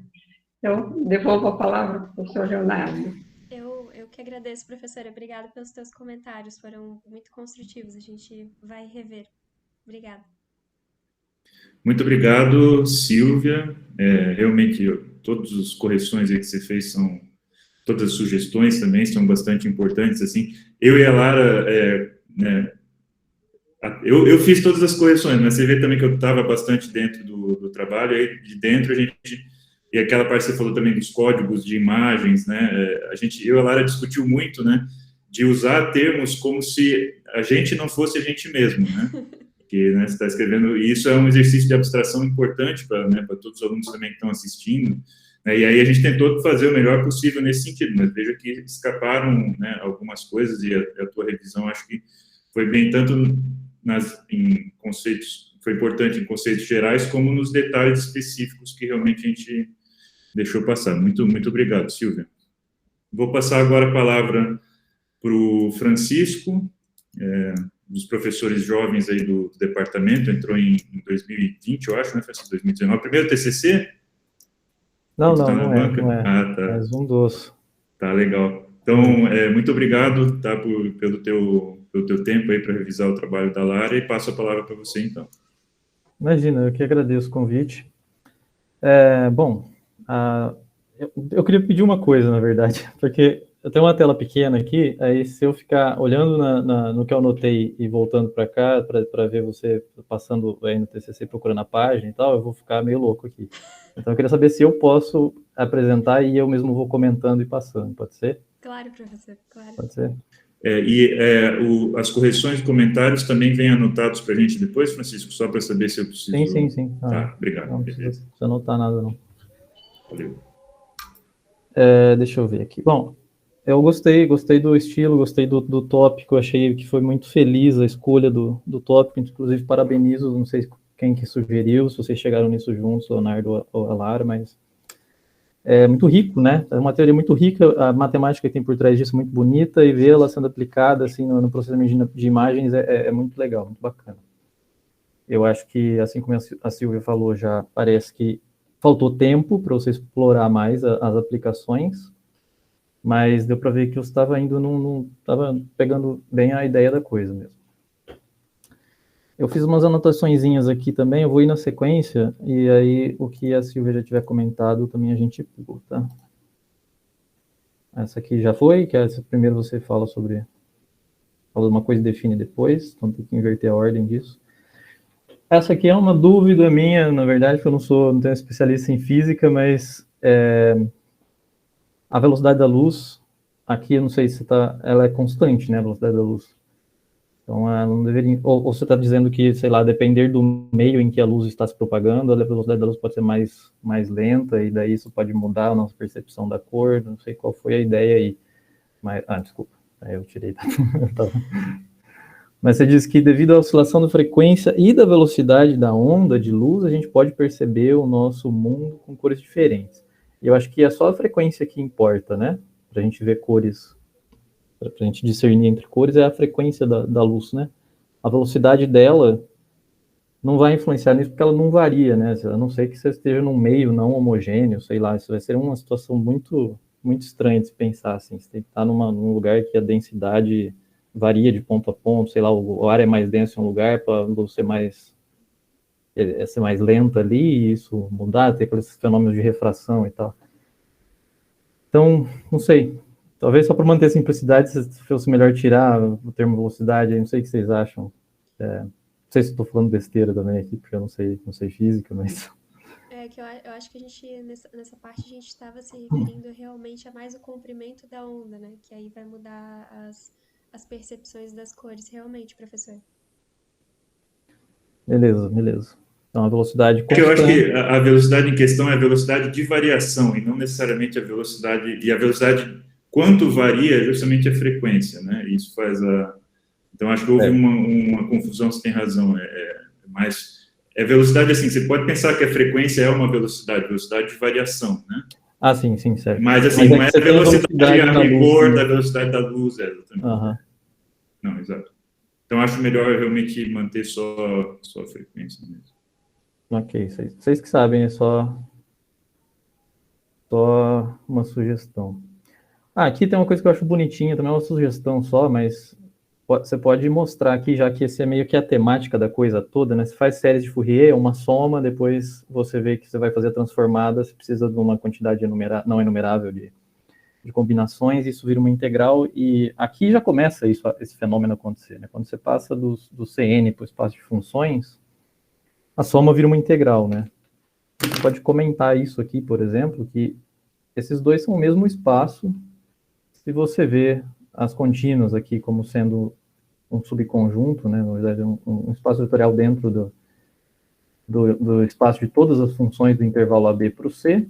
D: Então, devolvo a palavra para o professor Leonardo.
C: Eu que agradeço, professora. Obrigada pelos teus comentários, foram muito construtivos. A gente vai rever. Obrigada.
A: Muito obrigado, Silvia. Realmente, todas as correções aí que você fez todas as sugestões também são bastante importantes, assim. Eu e a Lara, né, eu fiz todas as correções, mas você vê também que eu estava bastante dentro do trabalho, aí de dentro a gente, e aquela parte que você falou também dos códigos de imagens, né, eu e a Lara discutiu muito, né, de usar termos como se a gente não fosse a gente mesmo, né, que, né, você está escrevendo, e isso é um exercício de abstração importante para todos os alunos também que estão assistindo, né, e aí a gente tentou fazer o melhor possível nesse sentido, mas veja que escaparam, né, algumas coisas, e a tua revisão acho que foi bem tanto em conceitos, foi importante em conceitos gerais, como nos detalhes específicos que realmente a gente deixou passar. Muito, muito obrigado, Silvia. Vou passar agora a palavra para o Francisco, dos professores jovens aí do departamento, entrou em 2020, eu acho, né? Foi 2019. Primeiro TCC?
B: Não,
A: Tu tá
B: não,
A: na
B: não é,
A: banca?
B: não é.
A: Ah, tá.
B: Mais um dos.
A: Tá, legal. Então, muito obrigado, tá, pelo teu tempo aí para revisar o trabalho da Lara, e passo a palavra para você, então.
B: Imagina, eu que agradeço o convite. Bom, eu queria pedir uma coisa, na verdade, porque eu tenho uma tela pequena aqui, aí se eu ficar olhando no que eu anotei e voltando para cá, para ver você passando aí no TCC, procurando a página e tal, eu vou ficar meio louco aqui. Então eu queria saber se eu posso apresentar e eu mesmo vou comentando e passando, pode ser?
C: Claro, professor, claro.
B: Pode ser?
A: As correções e comentários também vêm anotados para a gente depois, Francisco, só para saber se eu preciso...
B: Sim.
A: Tá, obrigado.
B: Não precisa anotar nada, não.
A: Valeu.
B: Deixa eu ver aqui. Bom, eu gostei do estilo, gostei do tópico, achei que foi muito feliz a escolha do tópico, inclusive parabenizo, não sei quem que sugeriu, se vocês chegaram nisso juntos, Leonardo ou a Lara, mas é muito rico, né? É uma teoria muito rica, a matemática que tem por trás disso é muito bonita, e vê-la sendo aplicada assim no processamento de imagens é muito legal, muito bacana. Eu acho que, assim como a Silvia falou, já parece que faltou tempo para você explorar mais as aplicações, mas deu para ver que você estava estava pegando bem a ideia da coisa mesmo. Eu fiz umas anotaçõezinhas aqui também, eu vou ir na sequência, e aí o que a Silvia já tiver comentado também a gente pula, tá? Essa aqui já foi, que essa primeiro você fala uma coisa e define depois, então tem que inverter a ordem disso. Essa aqui é uma dúvida minha, na verdade, porque eu não tenho especialista em física, mas a velocidade da luz, aqui eu não sei se ela é constante, né, a velocidade da luz. Então, ela não deveria... Ou você está dizendo que, sei lá, depender do meio em que a luz está se propagando, a velocidade da luz pode ser mais lenta, e daí isso pode mudar a nossa percepção da cor, não sei qual foi a ideia aí. Mas, desculpa, eu tirei. Mas você diz que devido à oscilação da frequência e da velocidade da onda de luz, a gente pode perceber o nosso mundo com cores diferentes. E eu acho que é só a frequência que importa, né? Para a gente ver cores... Para a gente discernir entre cores, é a frequência da luz, né? A velocidade dela não vai influenciar nisso, porque ela não varia, né? A não ser que você esteja num meio não homogêneo, sei lá, isso vai ser uma situação muito, muito estranha de se pensar, assim. Você tem que estar num lugar que a densidade varia de ponto a ponto, sei lá, o ar é mais denso em um lugar, para a luz ser mais lenta ali, e isso mudar, ter aqueles fenômenos de refração e tal. Então, não sei... Talvez só para manter a simplicidade, se fosse melhor tirar o termo velocidade, não sei o que vocês acham. Não sei se estou falando besteira também aqui, porque eu não sei física, mas...
C: Que eu acho que a gente, nessa parte, a gente estava se referindo realmente a mais o comprimento da onda, né? Que aí vai mudar as percepções das cores, realmente, professor.
B: Beleza. Então, a velocidade constante...
A: Eu acho que a velocidade em questão é a velocidade de variação, e não necessariamente a velocidade... E a velocidade... Quanto varia justamente a frequência, né? Isso faz a... Então, acho que houve uma confusão, você tem razão. Mas velocidade, assim, você pode pensar que a frequência é uma velocidade de variação, né?
B: Sim, certo.
A: Mas, assim, não é a velocidade a rigor da velocidade da luz, exatamente.
B: Uhum.
A: Não, exato. Então, acho melhor realmente manter só a frequência mesmo.
B: Ok, vocês que sabem, é só uma sugestão. Aqui tem uma coisa que eu acho bonitinha, também é uma sugestão só, mas você pode mostrar aqui, já que esse é meio que a temática da coisa toda, né? Você faz séries de Fourier, uma soma, depois você vê que você vai fazer a transformada, você precisa de uma quantidade não enumerável de combinações, isso vira uma integral, e aqui já começa esse fenômeno a acontecer, né? Quando você passa do CN para o espaço de funções, a soma vira uma integral, né? Você pode comentar isso aqui, por exemplo, que esses dois são o mesmo espaço. Se você vê as contínuas aqui como sendo um subconjunto, né, na verdade, um espaço vetorial dentro do espaço de todas as funções do intervalo AB para o C,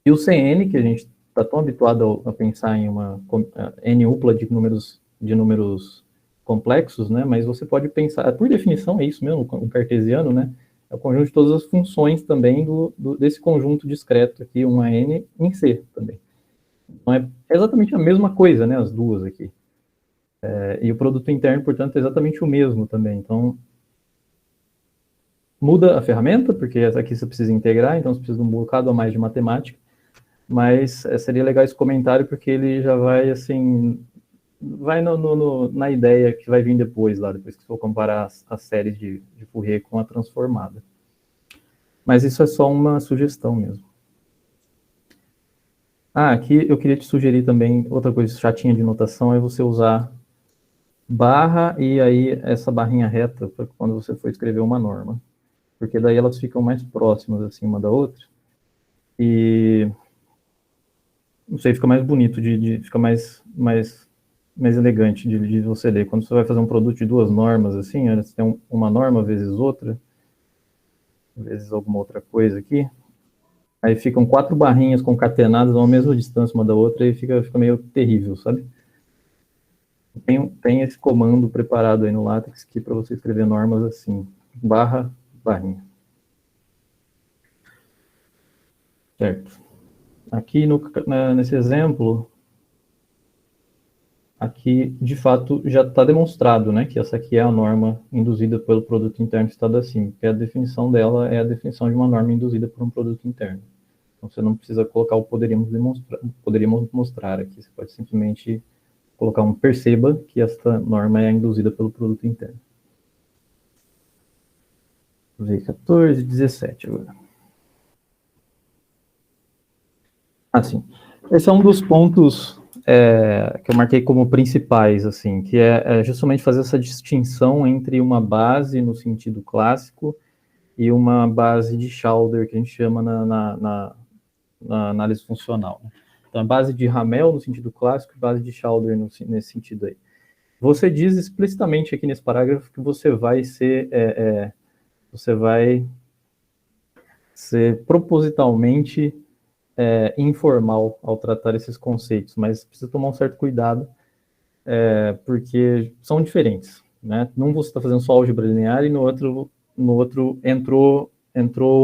B: e o Cn, que a gente está tão habituado a pensar em uma n-upla de números complexos, né, mas você pode pensar, por definição é isso mesmo, o cartesiano, né, é o conjunto de todas as funções também desse conjunto discreto aqui, uma n em C também. Então, é exatamente a mesma coisa, né, as duas aqui. E o produto interno, portanto, é exatamente o mesmo também. Então, muda a ferramenta, porque aqui você precisa integrar, então você precisa de um bocado a mais de matemática, mas seria legal esse comentário, porque ele já vai, assim, vai na ideia que vai vir depois, depois que for comparar as séries de Fourier com a transformada. Mas isso é só uma sugestão mesmo. Aqui eu queria te sugerir também, outra coisa chatinha de notação, é você usar barra e aí essa barrinha reta para quando você for escrever uma norma. Porque daí elas ficam mais próximas, assim, uma da outra. E, não sei, fica mais bonito, fica mais elegante de você ler. Quando você vai fazer um produto de duas normas, assim, olha, você tem uma norma vezes outra, vezes alguma outra coisa aqui, aí ficam 4 barrinhas concatenadas a mesma distância uma da outra e fica meio terrível, sabe? Tem esse comando preparado aí no LaTeX que para você escrever normas assim, barra, barrinha. Certo. Aqui nesse exemplo, aqui de fato já está demonstrado, né, que essa aqui é a norma induzida pelo produto interno estado acima, que a definição dela é a definição de uma norma induzida por um produto interno. Então você não precisa colocar o poderíamos mostrar aqui, você pode simplesmente colocar um perceba que esta norma é induzida pelo produto interno. V14, 17 agora. Assim, esse é um dos pontos que eu marquei como principais, assim, que é justamente fazer essa distinção entre uma base no sentido clássico e uma base de Schauder, que a gente chama na análise funcional. Né? Então, a base de Hamel no sentido clássico e base de Schauder nesse sentido aí. Você diz explicitamente aqui nesse parágrafo que você vai ser propositalmente informal ao tratar esses conceitos, mas precisa tomar um certo cuidado, porque são diferentes. Né? Num você está fazendo só álgebra linear e no outro entrou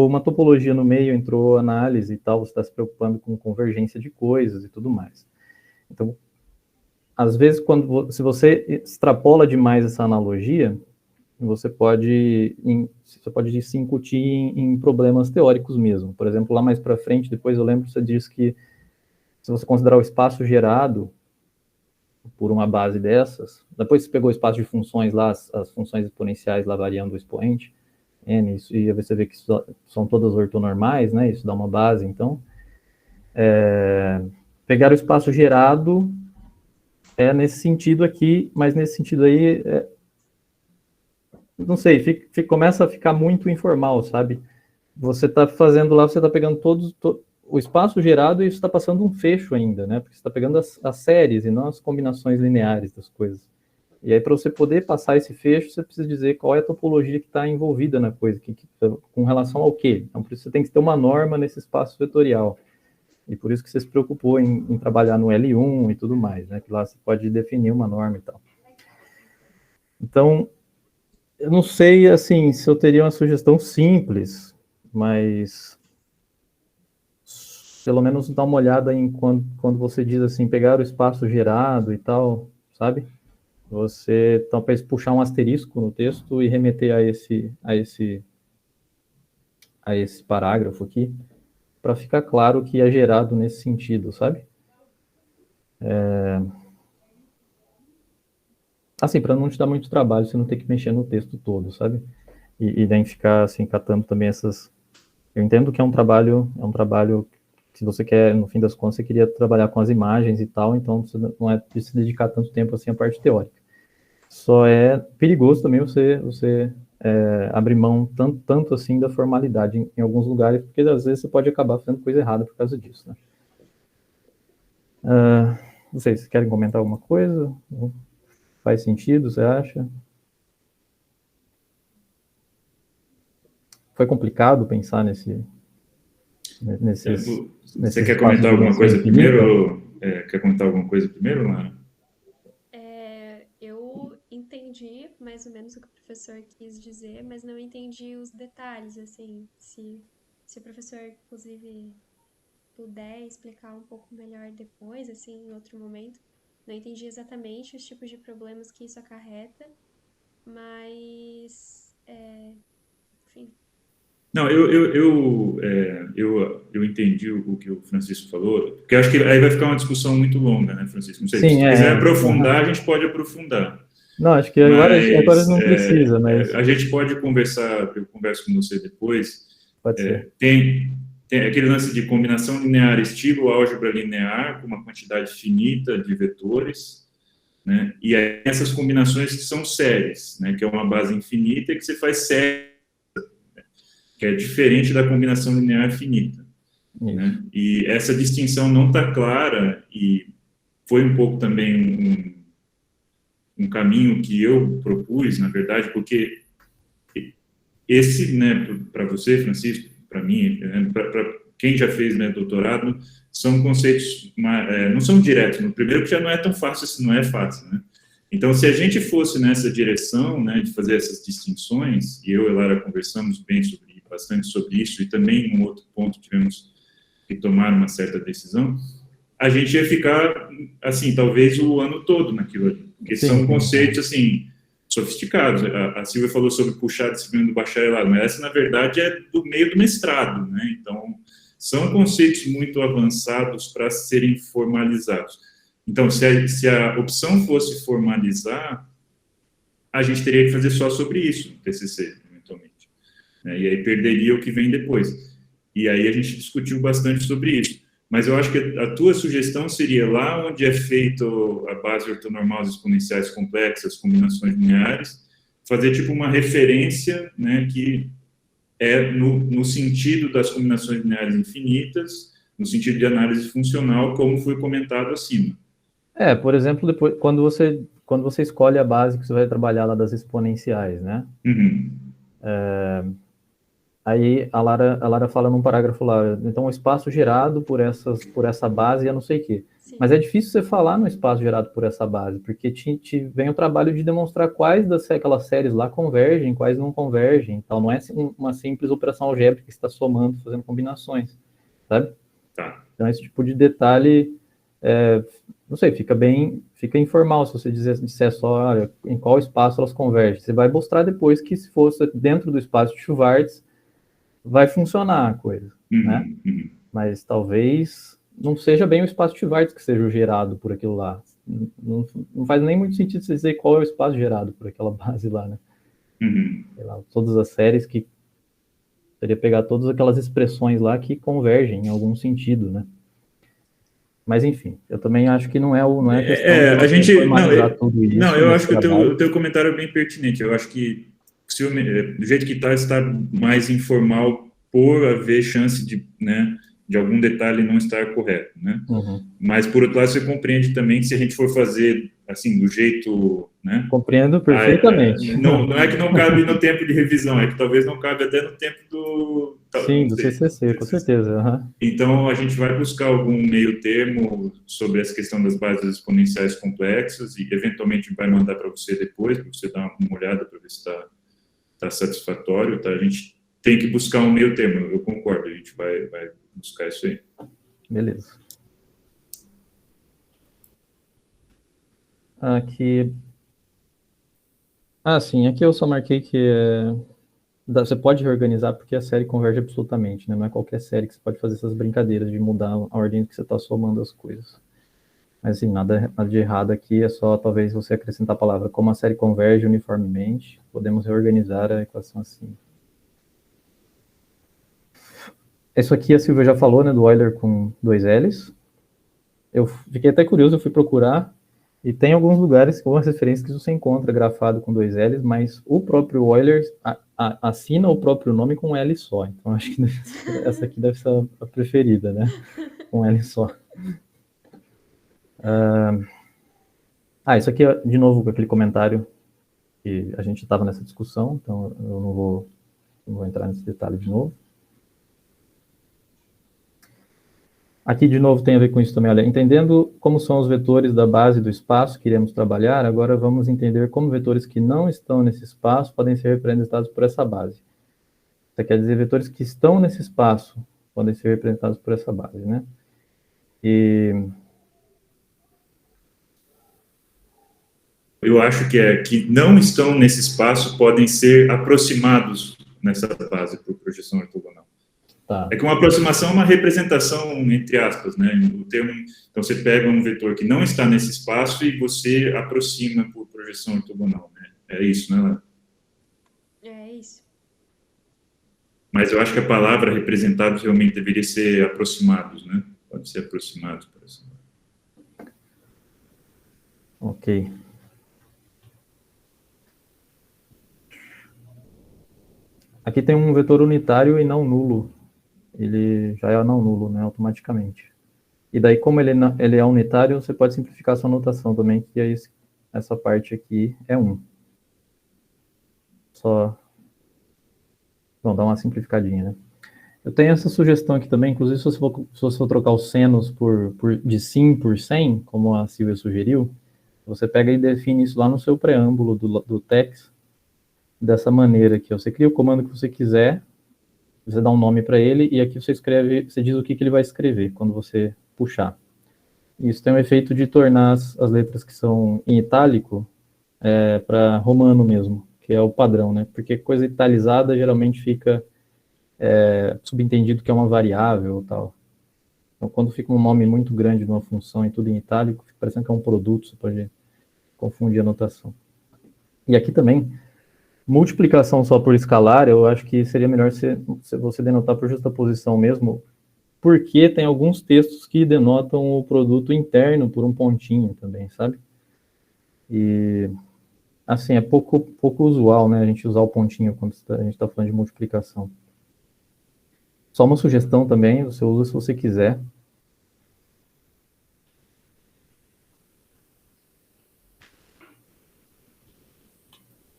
B: uma topologia no meio, entrou análise e tal, você está se preocupando com convergência de coisas e tudo mais. Então, às vezes, se você extrapola demais essa analogia, você pode se incutir em problemas teóricos mesmo. Por exemplo, lá mais para frente, depois eu lembro que você disse que se você considerar o espaço gerado por uma base dessas, depois você pegou o espaço de funções lá, as funções exponenciais lá variando o expoente, n, e você vê que são todas ortonormais, né? Isso dá uma base, então. Pegar o espaço gerado nesse sentido aqui, mas nesse sentido aí, não sei, começa a ficar muito informal, sabe? Você está fazendo lá, você está pegando o espaço gerado e você está passando um fecho ainda, né? Porque você está pegando as séries e não as combinações lineares das coisas. E aí, para você poder passar esse fecho, você precisa dizer qual é a topologia que está envolvida na coisa, com relação ao quê. Então, por isso você tem que ter uma norma nesse espaço vetorial. E por isso que você se preocupou em trabalhar no L1 e tudo mais, né? Que lá você pode definir uma norma e tal. Então, eu não sei, assim, se eu teria uma sugestão simples, mas pelo menos dar uma olhada em quando você diz assim, pegar o espaço gerado e tal, sabe? Você talvez puxar um asterisco no texto e remeter a esse parágrafo aqui, para ficar claro que é gerado nesse sentido, sabe? Assim, para não te dar muito trabalho, você não ter que mexer no texto todo, sabe? E nem ficar assim, catando também essas... Eu entendo que é um trabalho que você quer, no fim das contas, você queria trabalhar com as imagens e tal, então você não é de se dedicar tanto tempo assim à parte teórica. Só é perigoso também você abrir mão tanto assim da formalidade em alguns lugares, porque às vezes você pode acabar fazendo coisa errada por causa disso, né? Não sei, vocês querem comentar alguma coisa? Faz sentido, você acha? Foi complicado pensar nesses
A: Você quer comentar alguma coisa primeiro? Quer comentar alguma coisa primeiro, Lara?
C: Eu entendi mais ou menos o que o professor quis dizer, mas não entendi os detalhes, assim, se o professor, inclusive, puder explicar um pouco melhor depois, assim, em outro momento, Não entendi exatamente os tipos de problemas que isso acarreta, mas, enfim.
A: Não, eu entendi o que o Francisco falou, porque eu acho que aí vai ficar uma discussão muito longa, né, Francisco? Não sei, se
B: Sim,
A: tu quiser
B: aham.
A: aprofundar, a gente pode aprofundar,
B: Não, acho que agora
A: mas
B: não precisa, mas
A: a gente pode conversar, eu converso com você depois.
B: pode ser.
A: Tem aquele lance de combinação linear, estilo álgebra linear, com uma quantidade finita de vetores, né? E aí essas combinações que são séries, né? Que é uma base infinita e que você faz série, que é diferente da combinação linear finita,
B: Isso.
A: né? E essa distinção não está clara e foi um pouco também um caminho que eu propus, na verdade, porque esse, né, para você, Francisco, para mim, né, para quem já fez, né, doutorado, são conceitos, não são diretos. No primeiro, que já não é tão fácil, assim, não é fácil, né? Então, se a gente fosse nessa direção, né, de fazer essas distinções, e eu e Lara conversamos bastante sobre isso, e também, num outro ponto, tivemos que tomar uma certa decisão, a gente ia ficar, assim, talvez o ano todo naquilo ali, porque
B: Sim,
A: são
B: sim.
A: conceitos, assim, sofisticados. A Silvia falou sobre puxar a disciplina do bacharelado, mas essa, na verdade, é do meio do mestrado, né? Então, são conceitos muito avançados para serem formalizados. Então, se a opção fosse formalizar, a gente teria que fazer só sobre isso, no TCC, eventualmente, né? E aí perderia o que vem depois. E aí a gente discutiu bastante sobre isso. Mas eu acho que a tua sugestão seria lá onde é feito a base ortonormal das exponenciais complexas, combinações lineares, fazer tipo uma referência, né, que é no sentido das combinações lineares infinitas, no sentido de análise funcional, como foi comentado acima.
B: Por exemplo, depois, quando você escolhe a base que você vai trabalhar lá das exponenciais, né?
A: Uhum.
B: Aí a Lara fala num parágrafo lá, então o espaço gerado por essa base é não sei o quê.
C: Sim.
B: Mas é difícil você falar no espaço gerado por essa base, porque vem o trabalho de demonstrar quais aquelas séries lá convergem, quais não convergem. Então não é uma simples operação algébrica que está somando, fazendo combinações, sabe?
A: Tá.
B: Então esse tipo de detalhe, não sei, fica informal se você disser só, olha, em qual espaço elas convergem. Você vai mostrar depois que se fosse dentro do espaço de Schwartz, vai funcionar a coisa, né? Mas talvez não seja bem o espaço de Schwartz que seja gerado por aquilo lá. Não faz nem muito sentido você dizer qual é o espaço gerado por aquela base lá, né? Sei lá, todas as séries que seria pegar todas aquelas expressões lá que convergem em algum sentido, né? Mas enfim, eu também acho que não é questão de
A: a gente
B: formalizar tudo isso.
A: Não, eu acho que o teu comentário é bem pertinente. Eu acho que do jeito que está mais informal por haver chance de, né, de algum detalhe não estar correto, né?
B: Uhum.
A: Mas por outro lado você compreende também que se a gente for fazer assim do jeito, né?
B: Compreendo perfeitamente.
A: Não é que não cabe no tempo de revisão, é que talvez não cabe até no tempo
B: Sim, do CCC, com certeza. Uhum.
A: Então, a gente vai buscar algum meio termo sobre essa questão das bases exponenciais complexas e, eventualmente, vai mandar para você depois, para você dar uma olhada para ver se está satisfatório, tá? A gente tem que buscar um meio termo, eu concordo, a gente vai buscar isso aí.
B: Beleza. Aqui... sim, aqui eu só marquei que você pode reorganizar porque a série converge absolutamente, né? Não é qualquer série que você pode fazer essas brincadeiras de mudar a ordem que você está somando as coisas. Mas, assim, nada de errado aqui, é só talvez você acrescentar a palavra como a série converge uniformemente, podemos reorganizar a equação assim. Isso aqui a Silvia já falou, né, do Euler com 2 L's. Eu fiquei até curioso, eu fui procurar, e tem alguns lugares, algumas referências que você encontra grafado com 2 L's, mas o próprio Euler assina o próprio nome com L só. Então, acho que essa aqui deve ser a preferida, né? Com L só. Isso aqui é, de novo, aquele comentário que a gente estava nessa discussão, então eu não vou entrar nesse detalhe de novo. Aqui, de novo, tem a ver com isso também. Olha, entendendo como são os vetores da base do espaço que iremos trabalhar, agora vamos entender como vetores que não estão nesse espaço podem ser representados por essa base. Isso quer dizer, vetores que estão nesse espaço podem ser representados por essa base, né?
A: eu acho que não estão nesse espaço podem ser aproximados nessa fase por projeção ortogonal.
B: Tá.
A: É que uma aproximação é uma representação, entre aspas, né? O termo, então, você pega um vetor que não está nesse espaço e você aproxima por projeção ortogonal, né? É isso, né, Lara?
C: É isso.
A: Mas eu acho que a palavra representados realmente deveria ser aproximados, né? Pode ser aproximados, por exemplo.
B: Ok. Aqui tem um vetor unitário e não nulo. Ele já é não nulo, né, automaticamente. E daí, como ele é unitário, você pode simplificar sua notação também, que é essa parte aqui é 1. Só... Vamos dar uma simplificadinha, né? Eu tenho essa sugestão aqui também, inclusive se você for trocar os senos de sim por 100, como a Silvia sugeriu, você pega e define isso lá no seu preâmbulo do text, dessa maneira aqui. Você cria o comando que você quiser, você dá um nome para ele, e aqui você diz o que ele vai escrever quando você puxar. Isso tem o efeito de tornar as letras que são em itálico para romano mesmo, que é o padrão, né? Porque coisa italizada geralmente fica subentendido que é uma variável ou tal. Então, quando fica um nome muito grande de uma função e tudo em itálico, fica parecendo que é um produto, você pode confundir a notação. E aqui também, multiplicação só por escalar, eu acho que seria melhor você denotar por justaposição mesmo, porque tem alguns textos que denotam o produto interno por um pontinho também, sabe? E, assim, é pouco usual, né, a gente usar o pontinho quando a gente está falando de multiplicação. Só uma sugestão também, você usa se você quiser.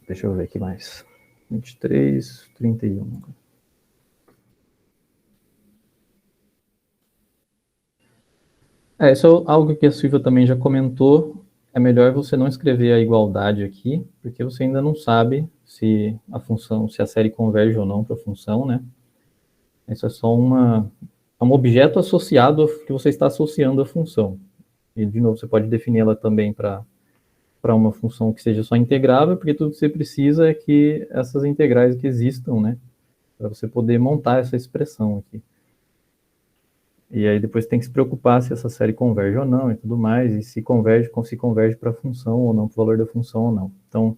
B: Deixa eu ver aqui mais. 23, 31. Isso é algo que a Silvia também já comentou. É melhor você não escrever a igualdade aqui, porque você ainda não sabe se a série converge ou não para a função, né? Isso é só um objeto associado que você está associando à função. E, de novo, você pode definir ela também para uma função que seja só integrável, porque tudo que você precisa é que essas integrais que existam, né? Para você poder montar essa expressão aqui. E aí depois tem que se preocupar se essa série converge ou não e tudo mais, e se converge para a função ou não, para o valor da função ou não. Então,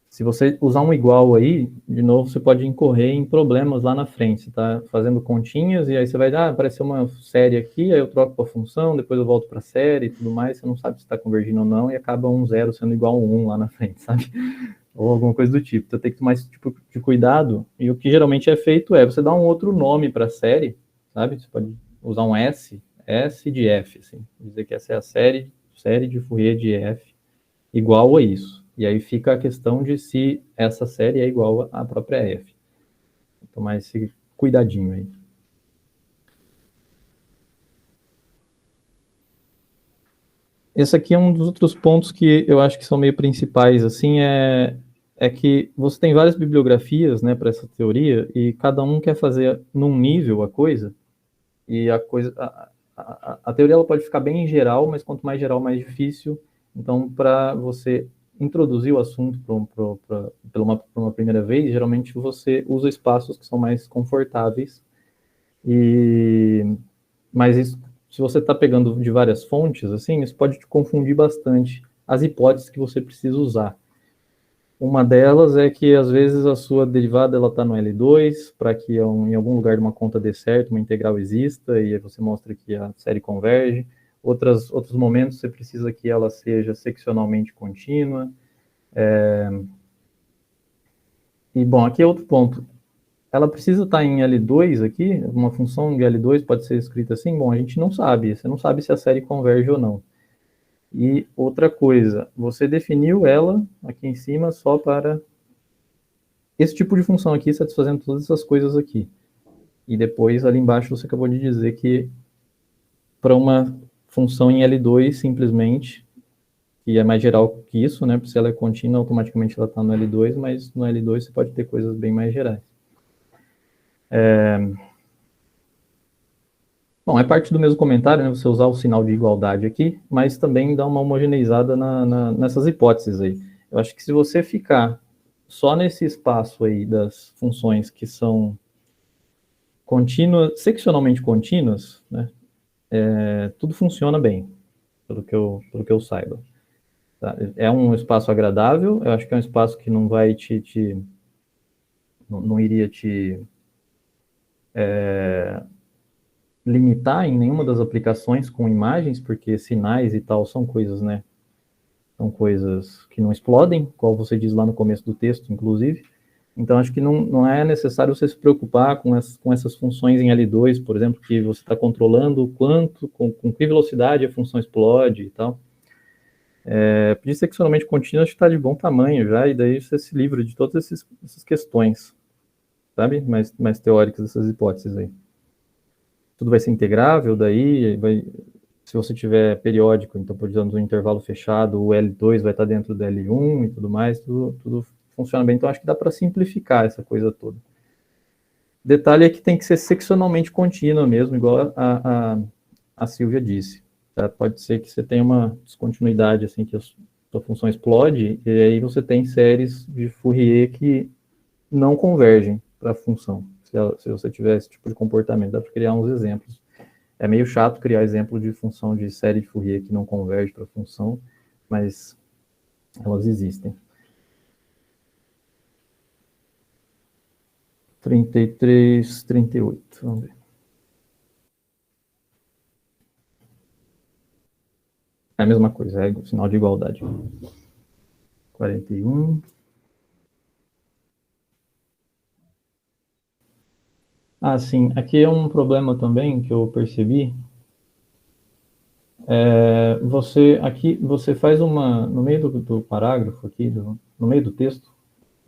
B: se você usar um igual aí, de novo, você pode incorrer em problemas lá na frente. Você está fazendo continhas e aí você vai, apareceu uma série aqui, aí eu troco para a função, depois eu volto para a série e tudo mais, você não sabe se está convergindo ou não, e acaba 0 sendo igual a 1 lá na frente, sabe? Ou alguma coisa do tipo. Então tem que tomar esse tipo de cuidado, e o que geralmente é feito é você dar um outro nome para a série, sabe? Você pode usar um S de F, assim, dizer que essa é a série de Fourier de F igual a isso. E aí fica a questão de se essa série é igual à própria F. Vou tomar esse cuidadinho aí. Esse aqui é um dos outros pontos que eu acho que são meio principais, assim, é que você tem várias bibliografias, né, para essa teoria, e cada um quer fazer num nível a coisa, e a teoria ela pode ficar bem em geral, mas quanto mais geral, mais difícil. Então, para você introduzir o assunto por uma primeira vez, geralmente você usa espaços que são mais confortáveis, mas isso, se você está pegando de várias fontes, assim, isso pode te confundir bastante as hipóteses que você precisa usar. Uma delas é que, às vezes, a sua derivada está no L2, para que em algum lugar de uma conta dê certo, uma integral exista, e aí você mostra que a série converge. Outros momentos, você precisa que ela seja seccionalmente contínua. E, bom, aqui é outro ponto. Ela precisa estar em L2 aqui, uma função de L2 pode ser escrita assim? Bom, a gente não sabe. Você não sabe se a série converge ou não. E outra coisa, você definiu ela aqui em cima só para esse tipo de função aqui, satisfazendo todas essas coisas aqui. E depois, ali embaixo, você acabou de dizer que para uma função em L2, simplesmente, que é mais geral que isso, né? Porque se ela é contínua, automaticamente ela está no L2, mas no L2 você pode ter coisas bem mais gerais. Bom, é parte do mesmo comentário, né, você usar o sinal de igualdade aqui, mas também dá uma homogeneizada nessas hipóteses aí. Eu acho que se você ficar só nesse espaço aí das funções que são contínuas, seccionalmente contínuas, né, tudo funciona bem, pelo que eu saiba. Tá? É um espaço agradável, eu acho que é um espaço que não vai não iria te limitar em nenhuma das aplicações com imagens, porque sinais e tal são coisas, né? São coisas que não explodem, como você diz lá no começo do texto, inclusive. Então, acho que não é necessário você se preocupar com essas funções em L2, por exemplo, que você está controlando o quanto, com que velocidade a função explode e tal. Pedir seccionalmente contínuo acho que está de bom tamanho já, e daí você se livra de todas essas questões, sabe? Mais teóricas dessas hipóteses aí. Tudo vai ser integrável, daí se você tiver periódico, então, por exemplo, um intervalo fechado, o L2 vai estar dentro do L1 e tudo mais, tudo funciona bem. Então, acho que dá para simplificar essa coisa toda. Detalhe é que tem que ser seccionalmente contínua mesmo, igual a Silvia disse. Tá? Pode ser que você tenha uma descontinuidade, assim, que a sua função explode, e aí você tem séries de Fourier que não convergem para a função. Se você tiver esse tipo de comportamento, dá para criar uns exemplos. É meio chato criar exemplo de função de série de Fourier que não converge para a função, mas elas existem. 33, 38, vamos ver. É a mesma coisa, é o sinal de igualdade. 41. Ah, sim, aqui é um problema também que eu percebi. Você faz no meio do parágrafo aqui, no meio do texto,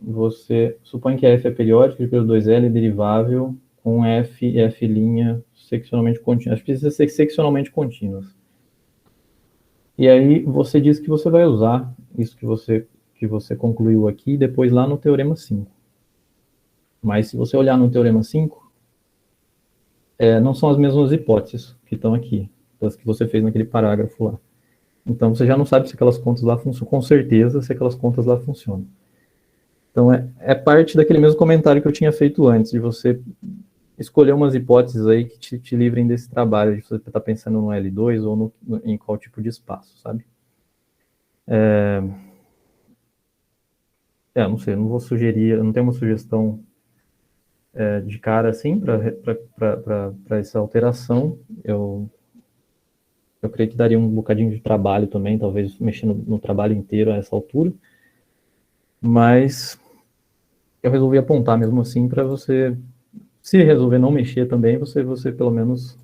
B: você supõe que f é periódico de pelo 2L derivável com f e f' seccionalmente contínuas. Acho que precisa ser seccionalmente contínuas. E aí você diz que você vai usar isso que você concluiu aqui depois lá no teorema 5. Mas se você olhar no teorema 5, não são as mesmas hipóteses que estão aqui, das que você fez naquele parágrafo lá. Então você já não sabe se aquelas contas lá funcionam, com certeza se aquelas contas lá funcionam. Então é parte daquele mesmo comentário que eu tinha feito antes, de você escolher umas hipóteses aí que te livrem desse trabalho, de você estar pensando no L2 ou em qual tipo de espaço, sabe? Não sei, eu não vou sugerir, eu não tenho uma sugestão de cara assim para essa alteração. Eu creio que daria um bocadinho de trabalho também, talvez mexendo no trabalho inteiro a essa altura, mas eu resolvi apontar mesmo assim para você, se resolver não mexer também, você pelo menos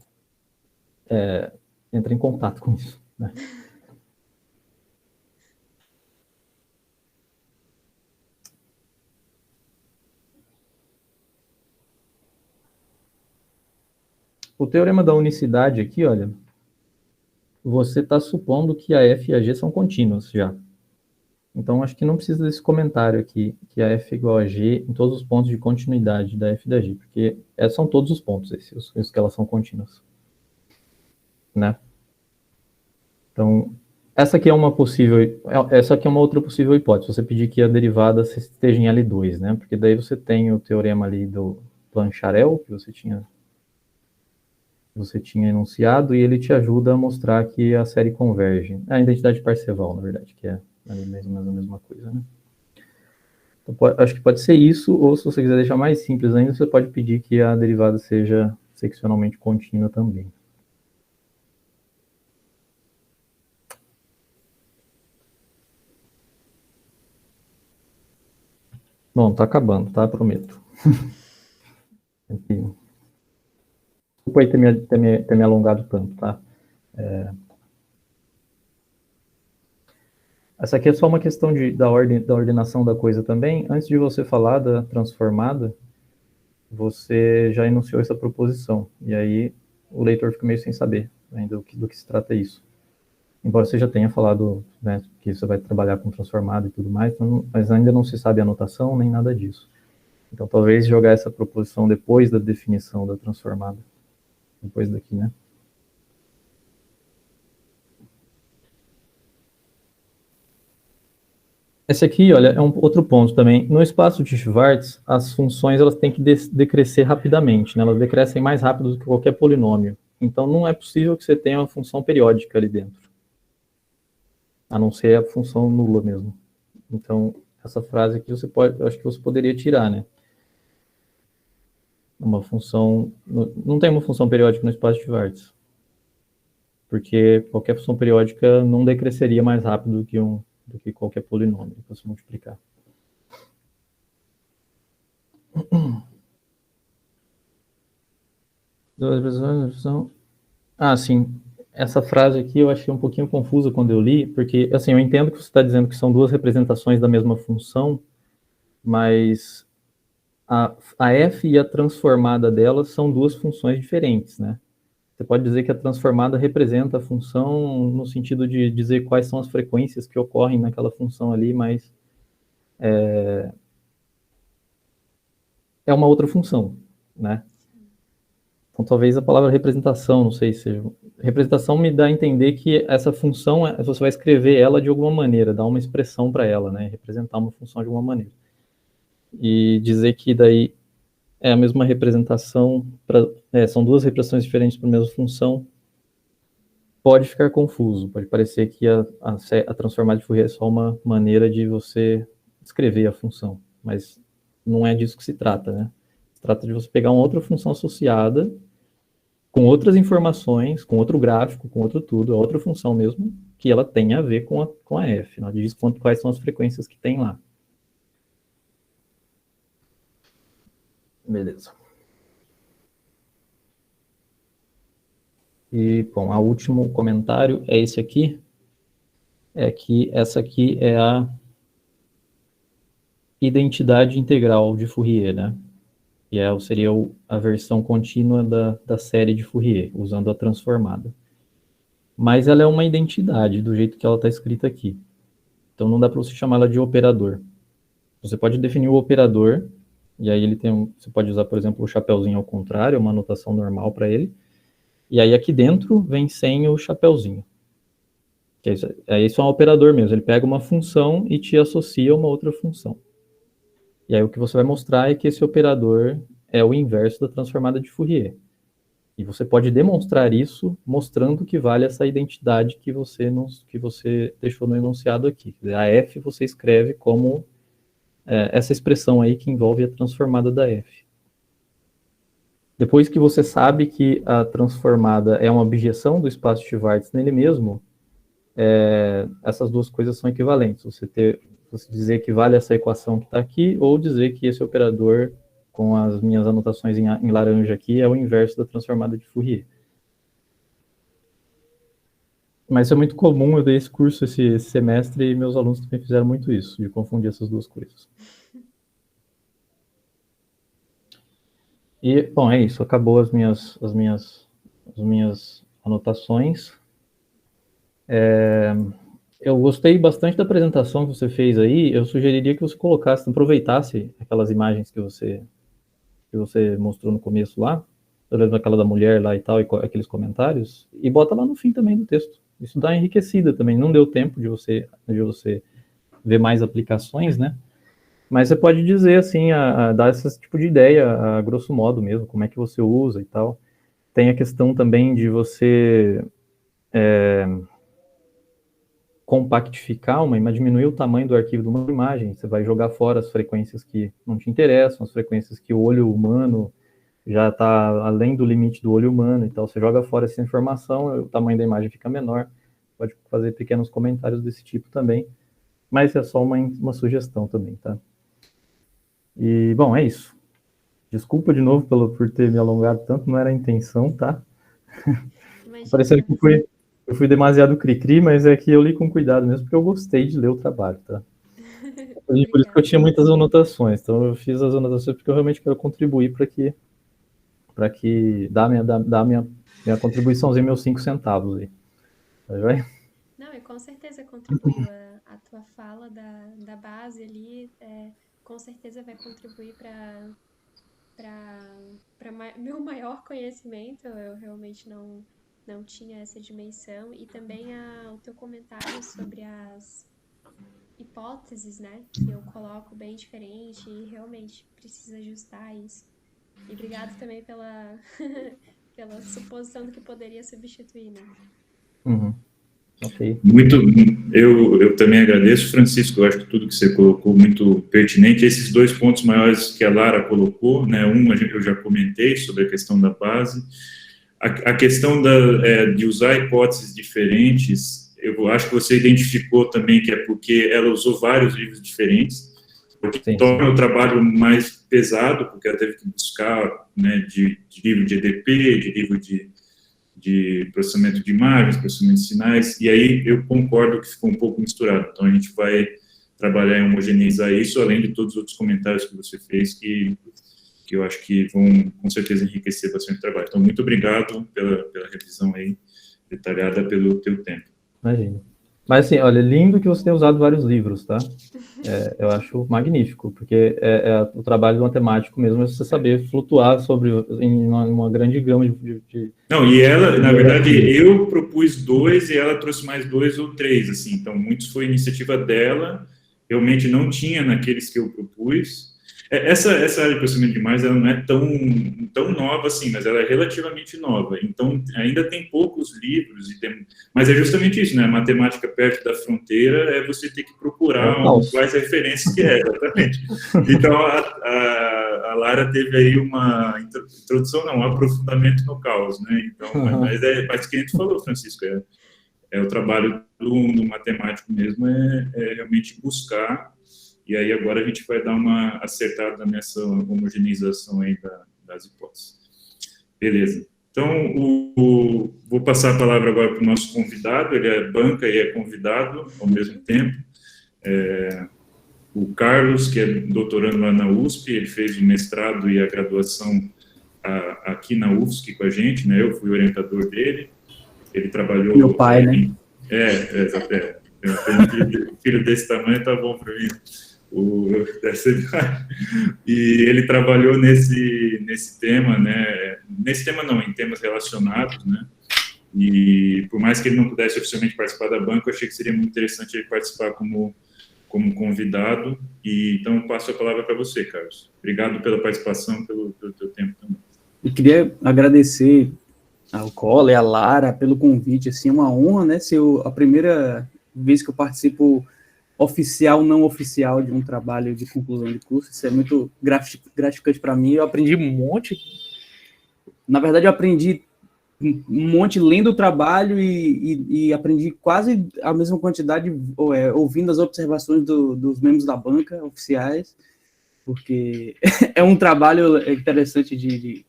B: entra em contato com isso, né? O teorema da unicidade aqui, olha, você está supondo que a f e a g são contínuas já. Então, acho que não precisa desse comentário aqui, que a f é igual a g em todos os pontos de continuidade da f e da g, porque são todos os pontos esses que elas são contínuas, né? Então, essa aqui é uma outra possível hipótese, você pedir que a derivada esteja em L2, né? Porque daí você tem o teorema ali do Plancharel, que você tinha enunciado, e ele te ajuda a mostrar que a série converge. A identidade de Parseval, na verdade, que é ali mesmo a mesma coisa, né? Então, acho que pode ser isso, ou se você quiser deixar mais simples ainda, você pode pedir que a derivada seja seccionalmente contínua também. Bom, tá acabando, tá? Prometo. Desculpa aí ter me alongado tanto, tá? Essa aqui é só uma questão da ordenação da coisa também. Antes de você falar da transformada, você já enunciou essa proposição. E aí o leitor fica meio sem saber ainda do que se trata isso. Embora você já tenha falado, né, que você vai trabalhar com transformada e tudo mais, mas ainda não se sabe a notação nem nada disso. Então talvez jogar essa proposição depois da definição da transformada. Depois daqui, né? Esse aqui, olha, é um outro ponto também. No espaço de Schwartz, as funções elas têm que decrescer rapidamente, né? Elas decrescem mais rápido do que qualquer polinômio. Então, não é possível que você tenha uma função periódica ali dentro. A não ser a função nula mesmo. Então, essa frase aqui eu acho que você poderia tirar, né? Uma função... Não tem uma função periódica no espaço de Schwartz. Porque qualquer função periódica não decresceria mais rápido do que qualquer polinômio, para você multiplicar. Ah, sim. Essa frase aqui eu achei um pouquinho confusa quando eu li, porque, assim, eu entendo que você está dizendo que são duas representações da mesma função, mas a f e a transformada delas são duas funções diferentes, né? Você pode dizer que a transformada representa a função no sentido de dizer quais são as frequências que ocorrem naquela função ali, mas é uma outra função, né? Então, talvez a palavra representação, não sei se... Representação me dá a entender que essa função, você vai escrever ela de alguma maneira, dar uma expressão para ela, né? Representar uma função de alguma maneira. E dizer que daí é a mesma representação, são duas representações diferentes para a mesma função, pode ficar confuso, pode parecer que a transformada de Fourier é só uma maneira de você escrever a função, mas não é disso que se trata, né? Se trata de você pegar uma outra função associada, com outras informações, com outro gráfico, com outro tudo, é outra função mesmo, que ela tem a ver com a f. Ela diz quais são as frequências que tem lá. Beleza. E, bom, o último comentário é esse aqui, é que essa aqui é a identidade integral de Fourier, né? E seria a versão contínua da série de Fourier, usando a transformada. Mas ela é uma identidade, do jeito que ela está escrita aqui. Então não dá para você chamá-la de operador. Você pode definir o operador, e aí você pode usar, por exemplo, o chapeuzinho ao contrário, uma anotação normal para ele. E aí aqui dentro vem sem o chapeuzinho. Isso é um operador mesmo, ele pega uma função e te associa a uma outra função. E aí o que você vai mostrar é que esse operador é o inverso da transformada de Fourier. E você pode demonstrar isso mostrando que vale essa identidade que você deixou no enunciado aqui. A f você escreve como essa expressão aí que envolve a transformada da f. Depois que você sabe que a transformada é uma objeção do espaço de Schwartz nele mesmo, essas duas coisas são equivalentes. Você dizer que vale essa equação que está aqui, ou dizer que esse operador, com as minhas anotações em laranja aqui, é o inverso da transformada de Fourier. Mas isso é muito comum, eu dei esse curso esse semestre e meus alunos também fizeram muito isso, de confundir essas duas coisas. E, bom, é isso, acabou as minhas anotações. Eu gostei bastante da apresentação que você fez aí, eu sugeriria que você aproveitasse aquelas imagens que você mostrou no começo lá, por exemplo, aquela da mulher lá e tal, e aqueles comentários, e bota lá no fim também do texto. Isso dá enriquecida também, não deu tempo de você ver mais aplicações, né? Mas você pode dizer, assim, dar esse tipo de ideia, a grosso modo mesmo, como é que você usa e tal. Tem a questão também de você compactificar diminuir o tamanho do arquivo de uma imagem. Você vai jogar fora as frequências que não te interessam, as frequências que o olho humano já está além do limite do olho humano, então você joga fora essa informação, o tamanho da imagem fica menor. Pode fazer pequenos comentários desse tipo também, mas é só uma sugestão também, tá? E, bom, é isso. Desculpa de novo por ter me alongado tanto, não era a intenção, tá? Parecendo que eu fui demasiado cri-cri, mas é que eu li com cuidado mesmo, porque eu gostei de ler o trabalho, tá? Por isso que eu tinha muitas anotações, então eu fiz as anotações porque eu realmente quero contribuir para que dar minha contribuiçãozinha, meus 5 centavos aí. Tá joia?
C: Não, e com certeza contribuiu a tua fala da base ali, com certeza vai contribuir para meu maior conhecimento. Eu realmente não tinha essa dimensão, e também o teu comentário sobre as hipóteses, né, que eu coloco bem diferente e realmente precisa ajustar isso. E obrigado também pela, pela suposição do que poderia substituir, né?
B: Uhum. Ok.
A: Muito, eu também agradeço, Francisco, eu acho que tudo que você colocou muito pertinente. Esses dois pontos maiores que a Lara colocou, né, eu já comentei sobre a questão da base, a questão de usar hipóteses diferentes, eu acho que você identificou também que é porque ela usou vários livros diferentes, porque
B: Sim,
A: torna
B: sim.
A: o trabalho mais pesado, porque ela teve que buscar, né, de livro de EDP, de livro de processamento de imagens, processamento de sinais, e aí eu concordo que ficou um pouco misturado. Então, a gente vai trabalhar em homogeneizar isso, além de todos os outros comentários que você fez, que eu acho que vão, com certeza, enriquecer bastante o trabalho. Então, muito obrigado pela revisão aí, detalhada pelo teu tempo.
B: Imagina. Mas assim, olha, lindo que você tenha usado vários livros, tá? Eu acho magnífico, porque o trabalho do matemático mesmo é você saber flutuar em uma grande gama de...
A: Não, e ela, na verdade, eu propus 2 e ela trouxe mais 2 ou 3, assim, então muitos foi iniciativa dela, realmente não tinha naqueles que eu propus. Essa área de processamento de imagens, ela não é tão nova assim, mas ela é relativamente nova, então ainda tem poucos livros, mas é justamente isso, né, a matemática perto da fronteira é você ter que procurar quais referências que é, exatamente. Então, a Lara teve aí uma introdução, não, um aprofundamento no caos, né, então, mas que a gente falou, Francisco, o trabalho do matemático mesmo é realmente buscar. E aí agora a gente vai dar uma acertada nessa homogeneização aí das hipóteses. Beleza. Então, vou passar a palavra agora para o nosso convidado, ele é banca e é convidado ao mesmo tempo. O Carlos, que é doutorando lá na USP, ele fez o mestrado e a graduação aqui na UFSC com a gente, né? Eu fui orientador dele. Ele trabalhou...
E: Meu pai, né?
A: Um filho desse tamanho tá bom para mim. E ele trabalhou nesse tema, né? Nesse tema não, em temas relacionados, né? E por mais que ele não pudesse oficialmente participar da banca, eu achei que seria muito interessante ele participar como convidado. E então passo a palavra para você, Carlos. Obrigado pela participação, pelo teu tempo também.
E: Eu queria agradecer ao Cola e à Lara pelo convite, assim, é uma honra, né? Ser a primeira vez que eu participo oficial, não oficial, de um trabalho de conclusão de curso. Isso é muito gratificante para mim. Eu aprendi um monte. Na verdade, eu aprendi um monte lendo o trabalho e aprendi quase a mesma quantidade ouvindo as observações dos membros da banca oficiais, porque é um trabalho interessante de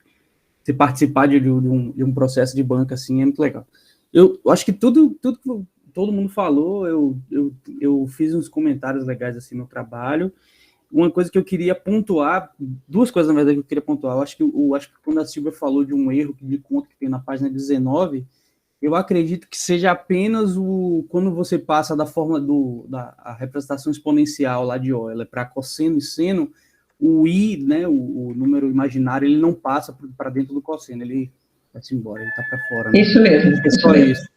E: se participar de um processo de banca, assim, é muito legal. Eu acho que tudo que todo mundo falou, eu fiz uns comentários legais assim no trabalho. Uma coisa que eu queria pontuar, duas coisas na verdade que eu queria pontuar. Eu acho que quando a Silvia falou de um erro de conta que tem na página 19, eu acredito que seja apenas quando você passa da forma da representação exponencial lá de Euler para cosseno e seno, o i, né, o número imaginário, ele não passa para dentro do cosseno, ele vai-se embora, ele está para fora. Né?
D: Isso mesmo.
E: É só isso.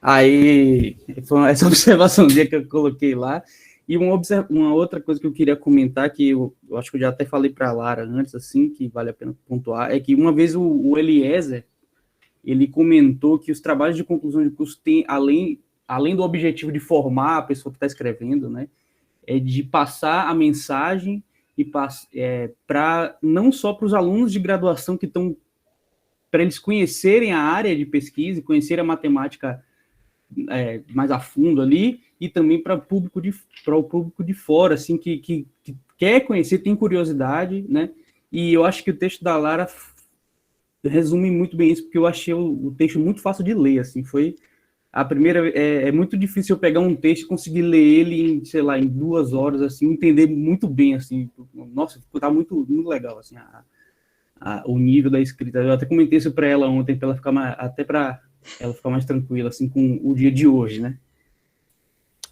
E: Aí, foi essa observaçãozinha que eu coloquei lá. E uma outra coisa que eu queria comentar, que eu acho que eu já até falei para a Lara antes, assim, que vale a pena pontuar, é que uma vez o Eliezer, ele comentou que os trabalhos de conclusão de curso têm, além do objetivo de formar a pessoa que está escrevendo, né, é de passar a mensagem para não só para os alunos de graduação que estão, para eles conhecerem a área de pesquisa, conhecerem a matemática mais a fundo ali, e também para o público de fora, assim, que quer conhecer, tem curiosidade, né? E eu acho que o texto da Lara resume muito bem isso, porque eu achei o texto muito fácil de ler, assim, foi a primeira... É muito difícil eu pegar um texto e conseguir ler ele em 2 horas, assim, entender muito bem, assim, nossa, tá muito, muito legal, assim, o nível da escrita. Eu até comentei isso para ela ontem, para ela ficar ela ficar mais tranquila, assim, com o dia de hoje, né?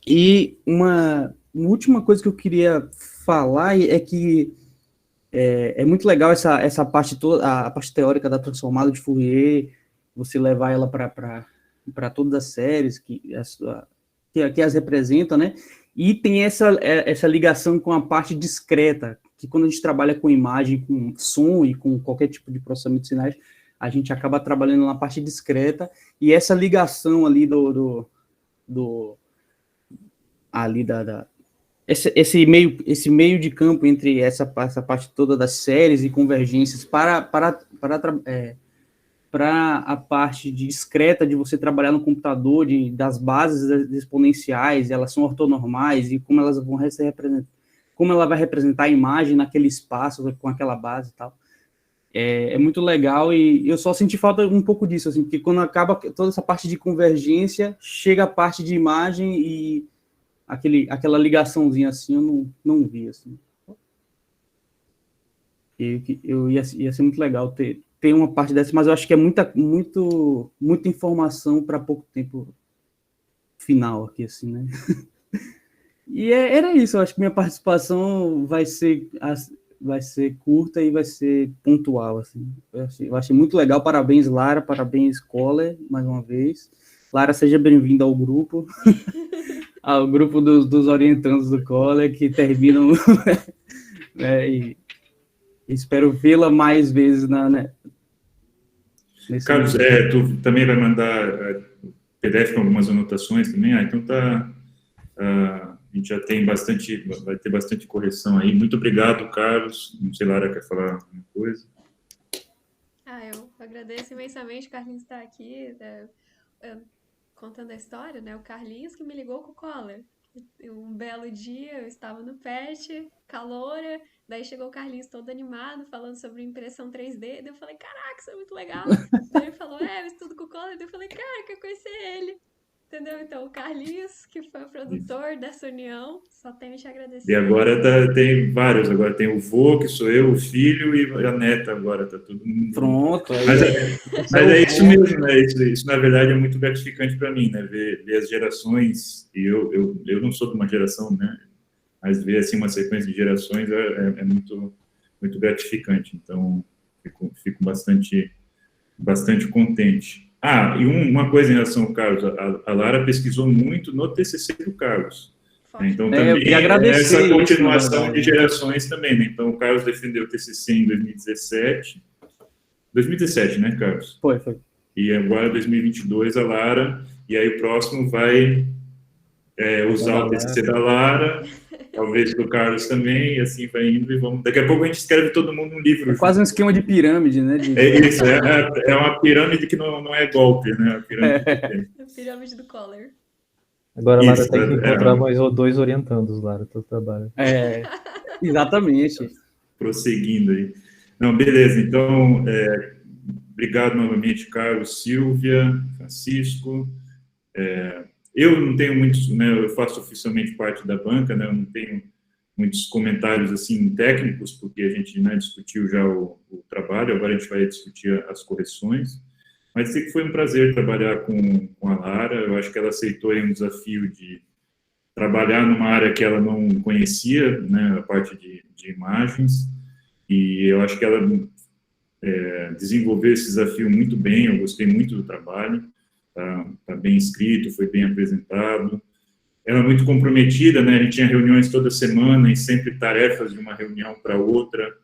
E: E uma última coisa que eu queria falar é que é muito legal essa parte toda, a parte teórica da transformada de Fourier, você levar ela para todas as séries, que as representa, né? E tem essa ligação com a parte discreta, que quando a gente trabalha com imagem, com som e com qualquer tipo de processamento de sinais, a gente acaba trabalhando na parte discreta, e essa ligação ali esse meio de campo entre essa parte toda das séries e convergências para a parte discreta de você trabalhar no computador, das bases exponenciais, elas são ortonormais, e como elas vão ser representadas, como ela vai representar a imagem naquele espaço, com aquela base e tal. É muito legal, e eu só senti falta um pouco disso, assim, porque quando acaba toda essa parte de convergência, chega a parte de imagem e aquela ligaçãozinha assim, eu não vi, assim. Eu ia ser muito legal ter uma parte dessa, mas eu acho que é muita informação para pouco tempo final aqui, assim, né? E era isso, eu acho que minha participação vai ser curta e vai ser pontual, assim. Eu achei muito legal, parabéns, Lara, parabéns, Coller, mais uma vez. Lara, seja bem-vinda ao grupo, ao grupo dos orientandos do Coller, que terminam, né, e espero vê-la mais vezes nesse
A: Carlos,
E: grupo.
A: tu também vai mandar PDF com algumas anotações também? Então a gente já tem vai ter bastante correção aí. Muito obrigado, Carlos. Não sei, Lara, quer falar alguma coisa?
C: Eu agradeço imensamente o Carlinhos estar aqui, contando a história, né? O Carlinhos que me ligou com o Coller. Um belo dia, eu estava no PET, caloura, daí chegou o Carlinhos todo animado, falando sobre impressão 3D, daí eu falei, caraca, isso é muito legal. Daí ele falou, eu estudo com o Coller, daí eu falei, cara, quero conhecer ele. Entendeu? Então, o Carlinhos, que foi o produtor dessa união, só tenho a te agradecer.
A: E agora tem vários, agora tem o vô, que sou eu, o filho e a neta agora, tá todo mundo.
E: Pronto.
A: Mas é isso mesmo, né? Isso na verdade é muito gratificante para mim, né? Ver as gerações, e eu não sou de uma geração, né? Mas ver assim uma sequência de gerações é muito, muito gratificante. Então, fico bastante contente. E uma coisa em relação ao Carlos, a Lara pesquisou muito no TCC do Carlos. Então, também essa continuação de gerações também, né? Então, o Carlos defendeu o TCC em 2017. 2017, né, Carlos?
E: Foi.
A: E agora, 2022, a Lara. E aí, o próximo vai usar o TCC da Lara, talvez do Carlos também, e assim vai indo. E vamos. Daqui a pouco a gente escreve todo mundo um livro.
E: É quase um esquema de pirâmide, né?
A: É isso, é uma pirâmide que não é golpe, né?
C: A pirâmide do Coller.
B: Agora a Lara tem que encontrar mais 2 orientandos, Lara, teu trabalho.
E: Exatamente.
A: Prosseguindo aí. Não, beleza. Então, obrigado novamente, Carlos, Silvia, Francisco. Eu não tenho muitos, né? Eu faço oficialmente parte da banca, né? Eu não tenho muitos comentários assim técnicos, porque a gente, né, discutiu já o trabalho. Agora a gente vai discutir as correções. Mas sei que foi um prazer trabalhar com a Lara. Eu acho que ela aceitou aí um desafio de trabalhar numa área que ela não conhecia, né, a parte de imagens, e eu acho que ela desenvolveu esse desafio muito bem. Eu gostei muito do trabalho, tá bem escrito, foi bem apresentado. Ela é muito comprometida, né, a gente tinha reuniões toda semana e sempre tarefas de uma reunião para outra,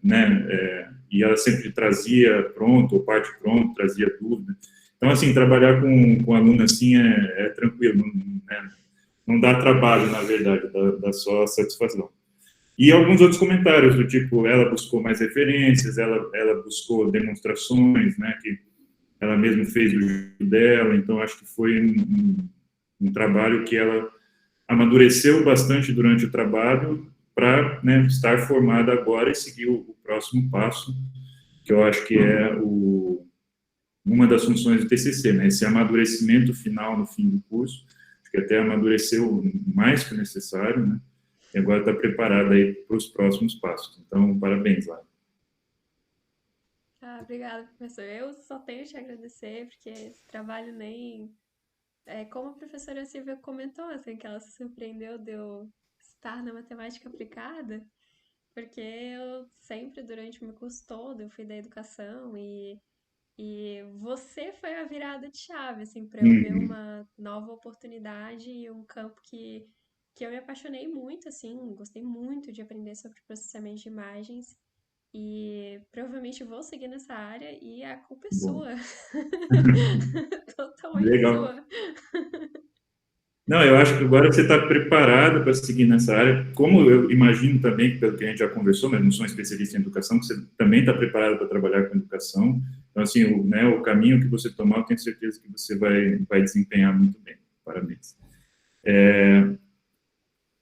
A: né, e ela sempre trazia pronto, ou parte pronto, trazia dúvida. Então, assim, trabalhar com aluno assim é tranquilo, não dá trabalho, na verdade, dá só satisfação. E alguns outros comentários, do tipo, ela buscou mais referências, ela buscou demonstrações, né, que ela mesma fez do jeito dela. Então, acho que foi um trabalho que ela amadureceu bastante durante o trabalho para, né, estar formada agora e seguir o próximo passo, que eu acho que é uma das funções do TCC, né, esse amadurecimento final no fim do curso. Acho que até amadureceu mais que o necessário, né, e agora está preparada aí para os próximos passos. Então, parabéns, Lara.
C: Obrigada, professor. Eu só tenho a te agradecer, porque esse trabalho nem... como a professora Silvia comentou, assim, que ela se surpreendeu de eu estar na matemática aplicada, porque eu sempre, durante o meu curso todo, eu fui da educação e E você foi a virada de chave, assim, para eu ver uma nova oportunidade e um campo que eu me apaixonei muito, assim, gostei muito de aprender sobre processamento de imagens e provavelmente vou seguir nessa área e a culpa é
A: Bom,
C: sua. Totalmente
A: legal.
C: sua.
A: Não, eu acho que agora você está preparado para seguir nessa área. Como eu imagino também, pelo que a gente já conversou, mas não sou um especialista em educação, que você também está preparado para trabalhar com educação. Então, assim, o caminho que você tomar, eu tenho certeza que você vai desempenhar muito bem. Parabéns.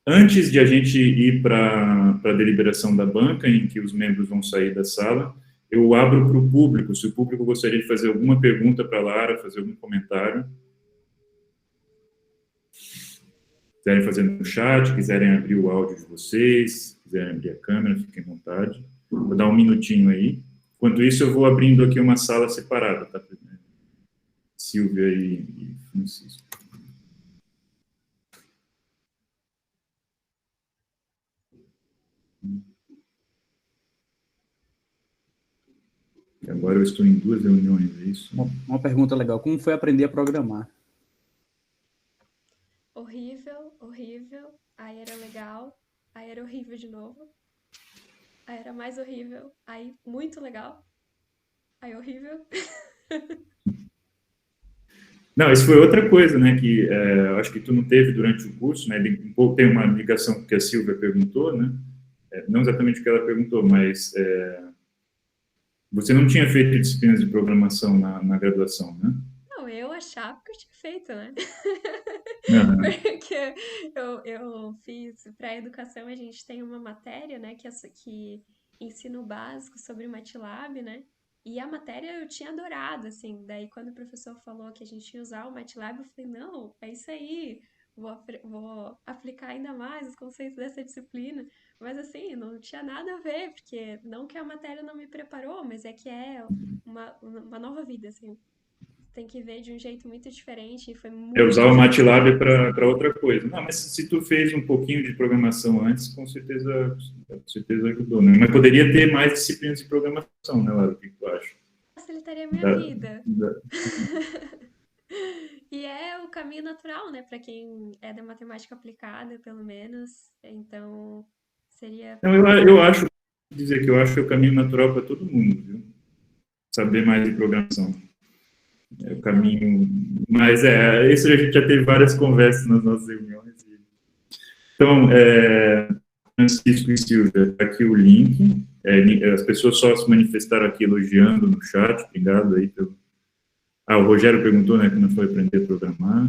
A: Antes de a gente ir para a deliberação da banca, em que os membros vão sair da sala, eu abro para o público. Se o público gostaria de fazer alguma pergunta para a Lara, fazer algum comentário. Quiserem fazer no chat, quiserem abrir o áudio de vocês, quiserem abrir a câmera, fiquem à vontade. Vou dar um minutinho aí. Enquanto isso, eu vou abrindo aqui uma sala separada, tá? Silvia e Francisco. E agora eu estou em 2 reuniões, é isso?
E: Uma pergunta legal. Como foi aprender a programar?
C: Horrível, horrível. Aí era legal, aí era horrível de novo. Aí era mais horrível, aí muito legal, aí horrível.
A: Não, isso foi outra coisa, né, que eu acho que tu não teve durante o curso, né, um pouco tem uma ligação com o que a Silvia perguntou, né, não exatamente o que ela perguntou, mas você não tinha feito disciplinas de programação na graduação, né?
C: Não, eu achava que eu tinha feito, né?
A: Uhum.
C: Porque eu fiz, para educação, a gente tem uma matéria, né, que ensina o básico sobre o MATLAB, né? E a matéria eu tinha adorado, assim. Daí, quando o professor falou que a gente ia usar o MATLAB, eu falei, não, é isso aí. Vou aplicar ainda mais os conceitos dessa disciplina. Mas, assim, não tinha nada a ver, porque não que a matéria não me preparou, mas é que é uma nova vida, assim. Tem que ver de um jeito muito diferente e foi
A: Eu
C: muito
A: usava o
C: desafiador.
A: MATLAB para outra coisa. Não, mas se tu fez um pouquinho de programação antes, com certeza ajudou, né? Mas poderia ter mais disciplinas de programação, né, Lara? O que tu acha?
C: Facilitaria a minha
A: Da-
C: vida.
A: da-
C: E é o caminho natural, né, para quem é da matemática aplicada, pelo menos. Então, seria.
A: Não, eu acho, dizer que eu acho que é o caminho natural para todo mundo, viu? Saber mais de programação. É o caminho. Mas isso a gente já teve várias conversas nas nossas reuniões. Então, Francisco e Silvia, tá aqui o link. As pessoas só se manifestaram aqui elogiando no chat. Obrigado aí pelo. O Rogério perguntou, né, como foi aprender a programar.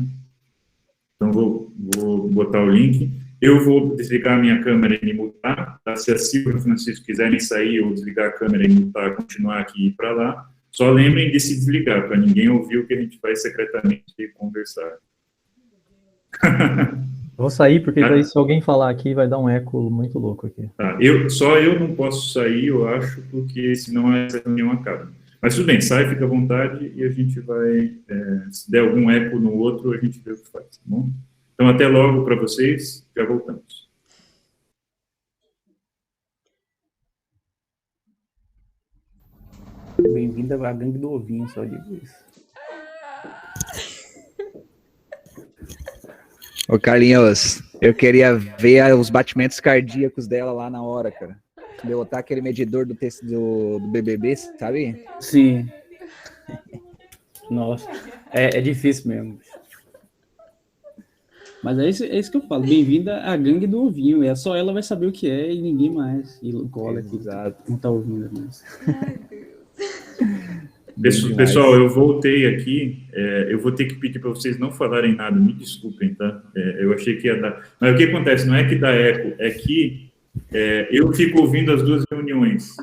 A: Então, vou botar o link. Eu vou desligar a minha câmera e me mutar. Tá? Se a Silvia e o Francisco quiserem sair, eu desligar a câmera e mutar, continuar aqui e ir para lá. Só lembrem de se desligar, para ninguém ouvir o que a gente faz secretamente e conversar.
B: Vou sair, porque daí se alguém falar aqui, vai dar um eco muito louco aqui.
A: Tá, só eu não posso sair, eu acho, porque senão essa reunião acaba. Mas tudo bem, sai, fica à vontade e a gente vai, se der algum eco no outro, a gente vê o que faz, tá bom? Então, até logo para vocês, já voltamos.
E: Bem-vinda à gangue do ovinho, só digo isso.
F: Ô, Carlinhos, eu queria ver os batimentos cardíacos dela lá na hora, cara. Botar aquele medidor do BBB, sabe?
E: Sim. Nossa, é difícil mesmo. Mas é isso que eu falo. Bem-vinda à gangue do ovinho. É só ela vai saber o que é e ninguém mais. E o cola aqui não tá ouvindo mais.
A: Pessoal, eu voltei aqui. Eu vou ter que pedir para vocês não falarem nada. Me desculpem, tá? Eu achei que ia dar. Mas o que acontece? Não é que dá eco, é que eu fico ouvindo as duas reuniões.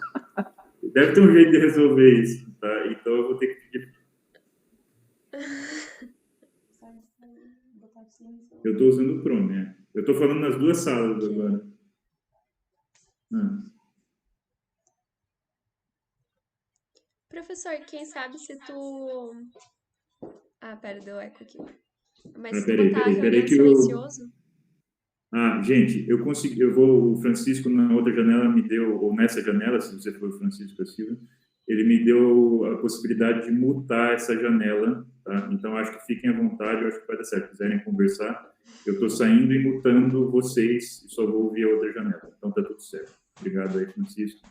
A: Deve ter um jeito de resolver isso, tá? Então eu vou ter que pedir. Eu estou usando o Chrome, né? Eu estou falando nas duas salas agora.
C: Professor, quem sabe se tu... pera, deu eco aqui. Mas se tu botar a reunião silencioso...
A: Gente, eu consegui, o Francisco na outra janela me deu, ou nessa janela, se você for o Francisco da Silva, ele me deu a possibilidade de mutar essa janela, tá? Então, acho que fiquem à vontade, eu acho que vai dar certo. Se quiserem conversar, eu estou saindo e mutando vocês, e só vou ouvir a outra janela. Então, tá tudo certo. Obrigado aí, Francisco.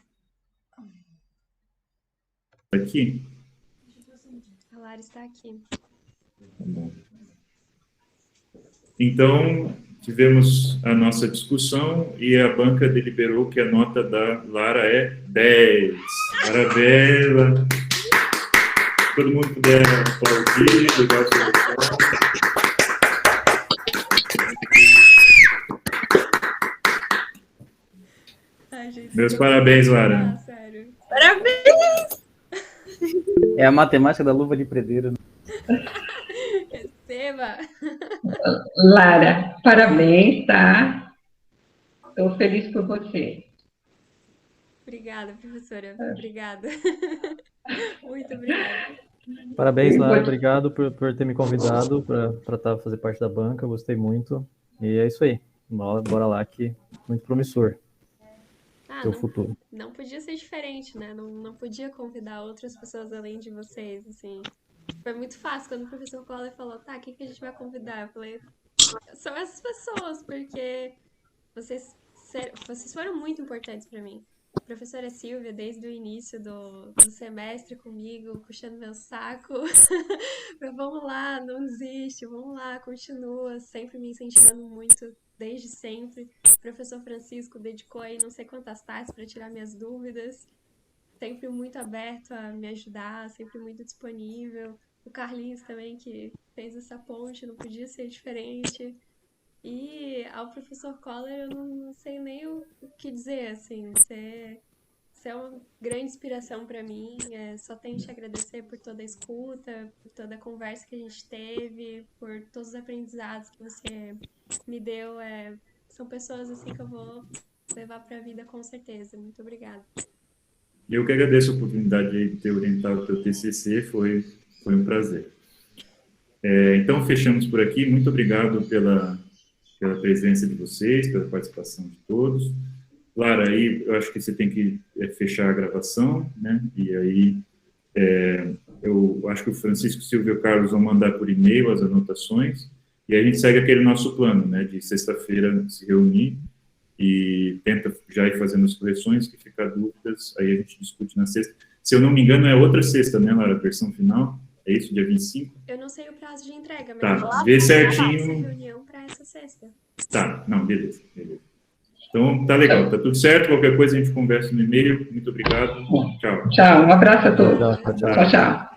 A: Aqui?
C: A Lara está aqui.
A: Tá bom. Então, tivemos a nossa discussão e a banca deliberou que a nota da Lara é 10. Parabéns, Lara. Todo mundo puder aplaudir, ligar o seu Meus parabéns, Lara.
C: Sério.
G: Parabéns!
B: É a matemática da luva de predeiro.
C: Receba!
D: Lara, parabéns, tá? Estou feliz por você.
C: Obrigada, professora. Obrigada. Muito obrigada.
B: Parabéns, Lara. Obrigado por ter me convidado para fazer parte da banca. Gostei muito. E é isso aí. Bora lá, que muito promissor. Teu futuro.
C: Não podia ser diferente, né? Não podia convidar outras pessoas além de vocês, assim. Foi muito fácil quando o professor Coller falou, tá, quem que a gente vai convidar? Eu falei, são essas pessoas, porque vocês foram muito importantes para mim. A professora Silvia, desde o início do semestre comigo, puxando meu saco, vamos lá, não desiste, vamos lá, continua, sempre me incentivando muito, desde sempre. O professor Francisco dedicou aí não sei quantas tardes para tirar minhas dúvidas, sempre muito aberto a me ajudar, sempre muito disponível. O Carlinhos também, que fez essa ponte, não podia ser diferente. E ao professor Coller, eu não sei nem o que dizer, assim, você é uma grande inspiração para mim, só tenho que te agradecer por toda a escuta, por toda a conversa que a gente teve, por todos os aprendizados que você me deu, são pessoas assim que eu vou levar para a vida com certeza. Muito obrigada.
A: Eu que agradeço a oportunidade de ter orientado o teu TCC, foi um prazer. Então, fechamos por aqui. Muito obrigado pela presença de vocês, pela participação de todos. Lara, aí eu acho que você tem que fechar a gravação, né? E aí eu acho que o Francisco, Silvio e o Carlos vão mandar por e-mail as anotações e a gente segue aquele nosso plano, né? De sexta-feira se reunir e tenta já ir fazendo as correções, que ficar dúvidas, aí a gente discute na sexta. Se eu não me engano, é outra sexta, né, Lara? A versão final? É isso, dia 25?
C: Eu não sei o prazo de entrega, mas
A: tá, vê certinho.
C: Reunião para essa sexta.
A: Tá, não, beleza. Então, tá legal, tá tudo certo. Qualquer coisa a gente conversa no e-mail. Muito obrigado. Tchau.
D: Tchau, um abraço a todos.
B: Tchau.
D: Tchau, tchau.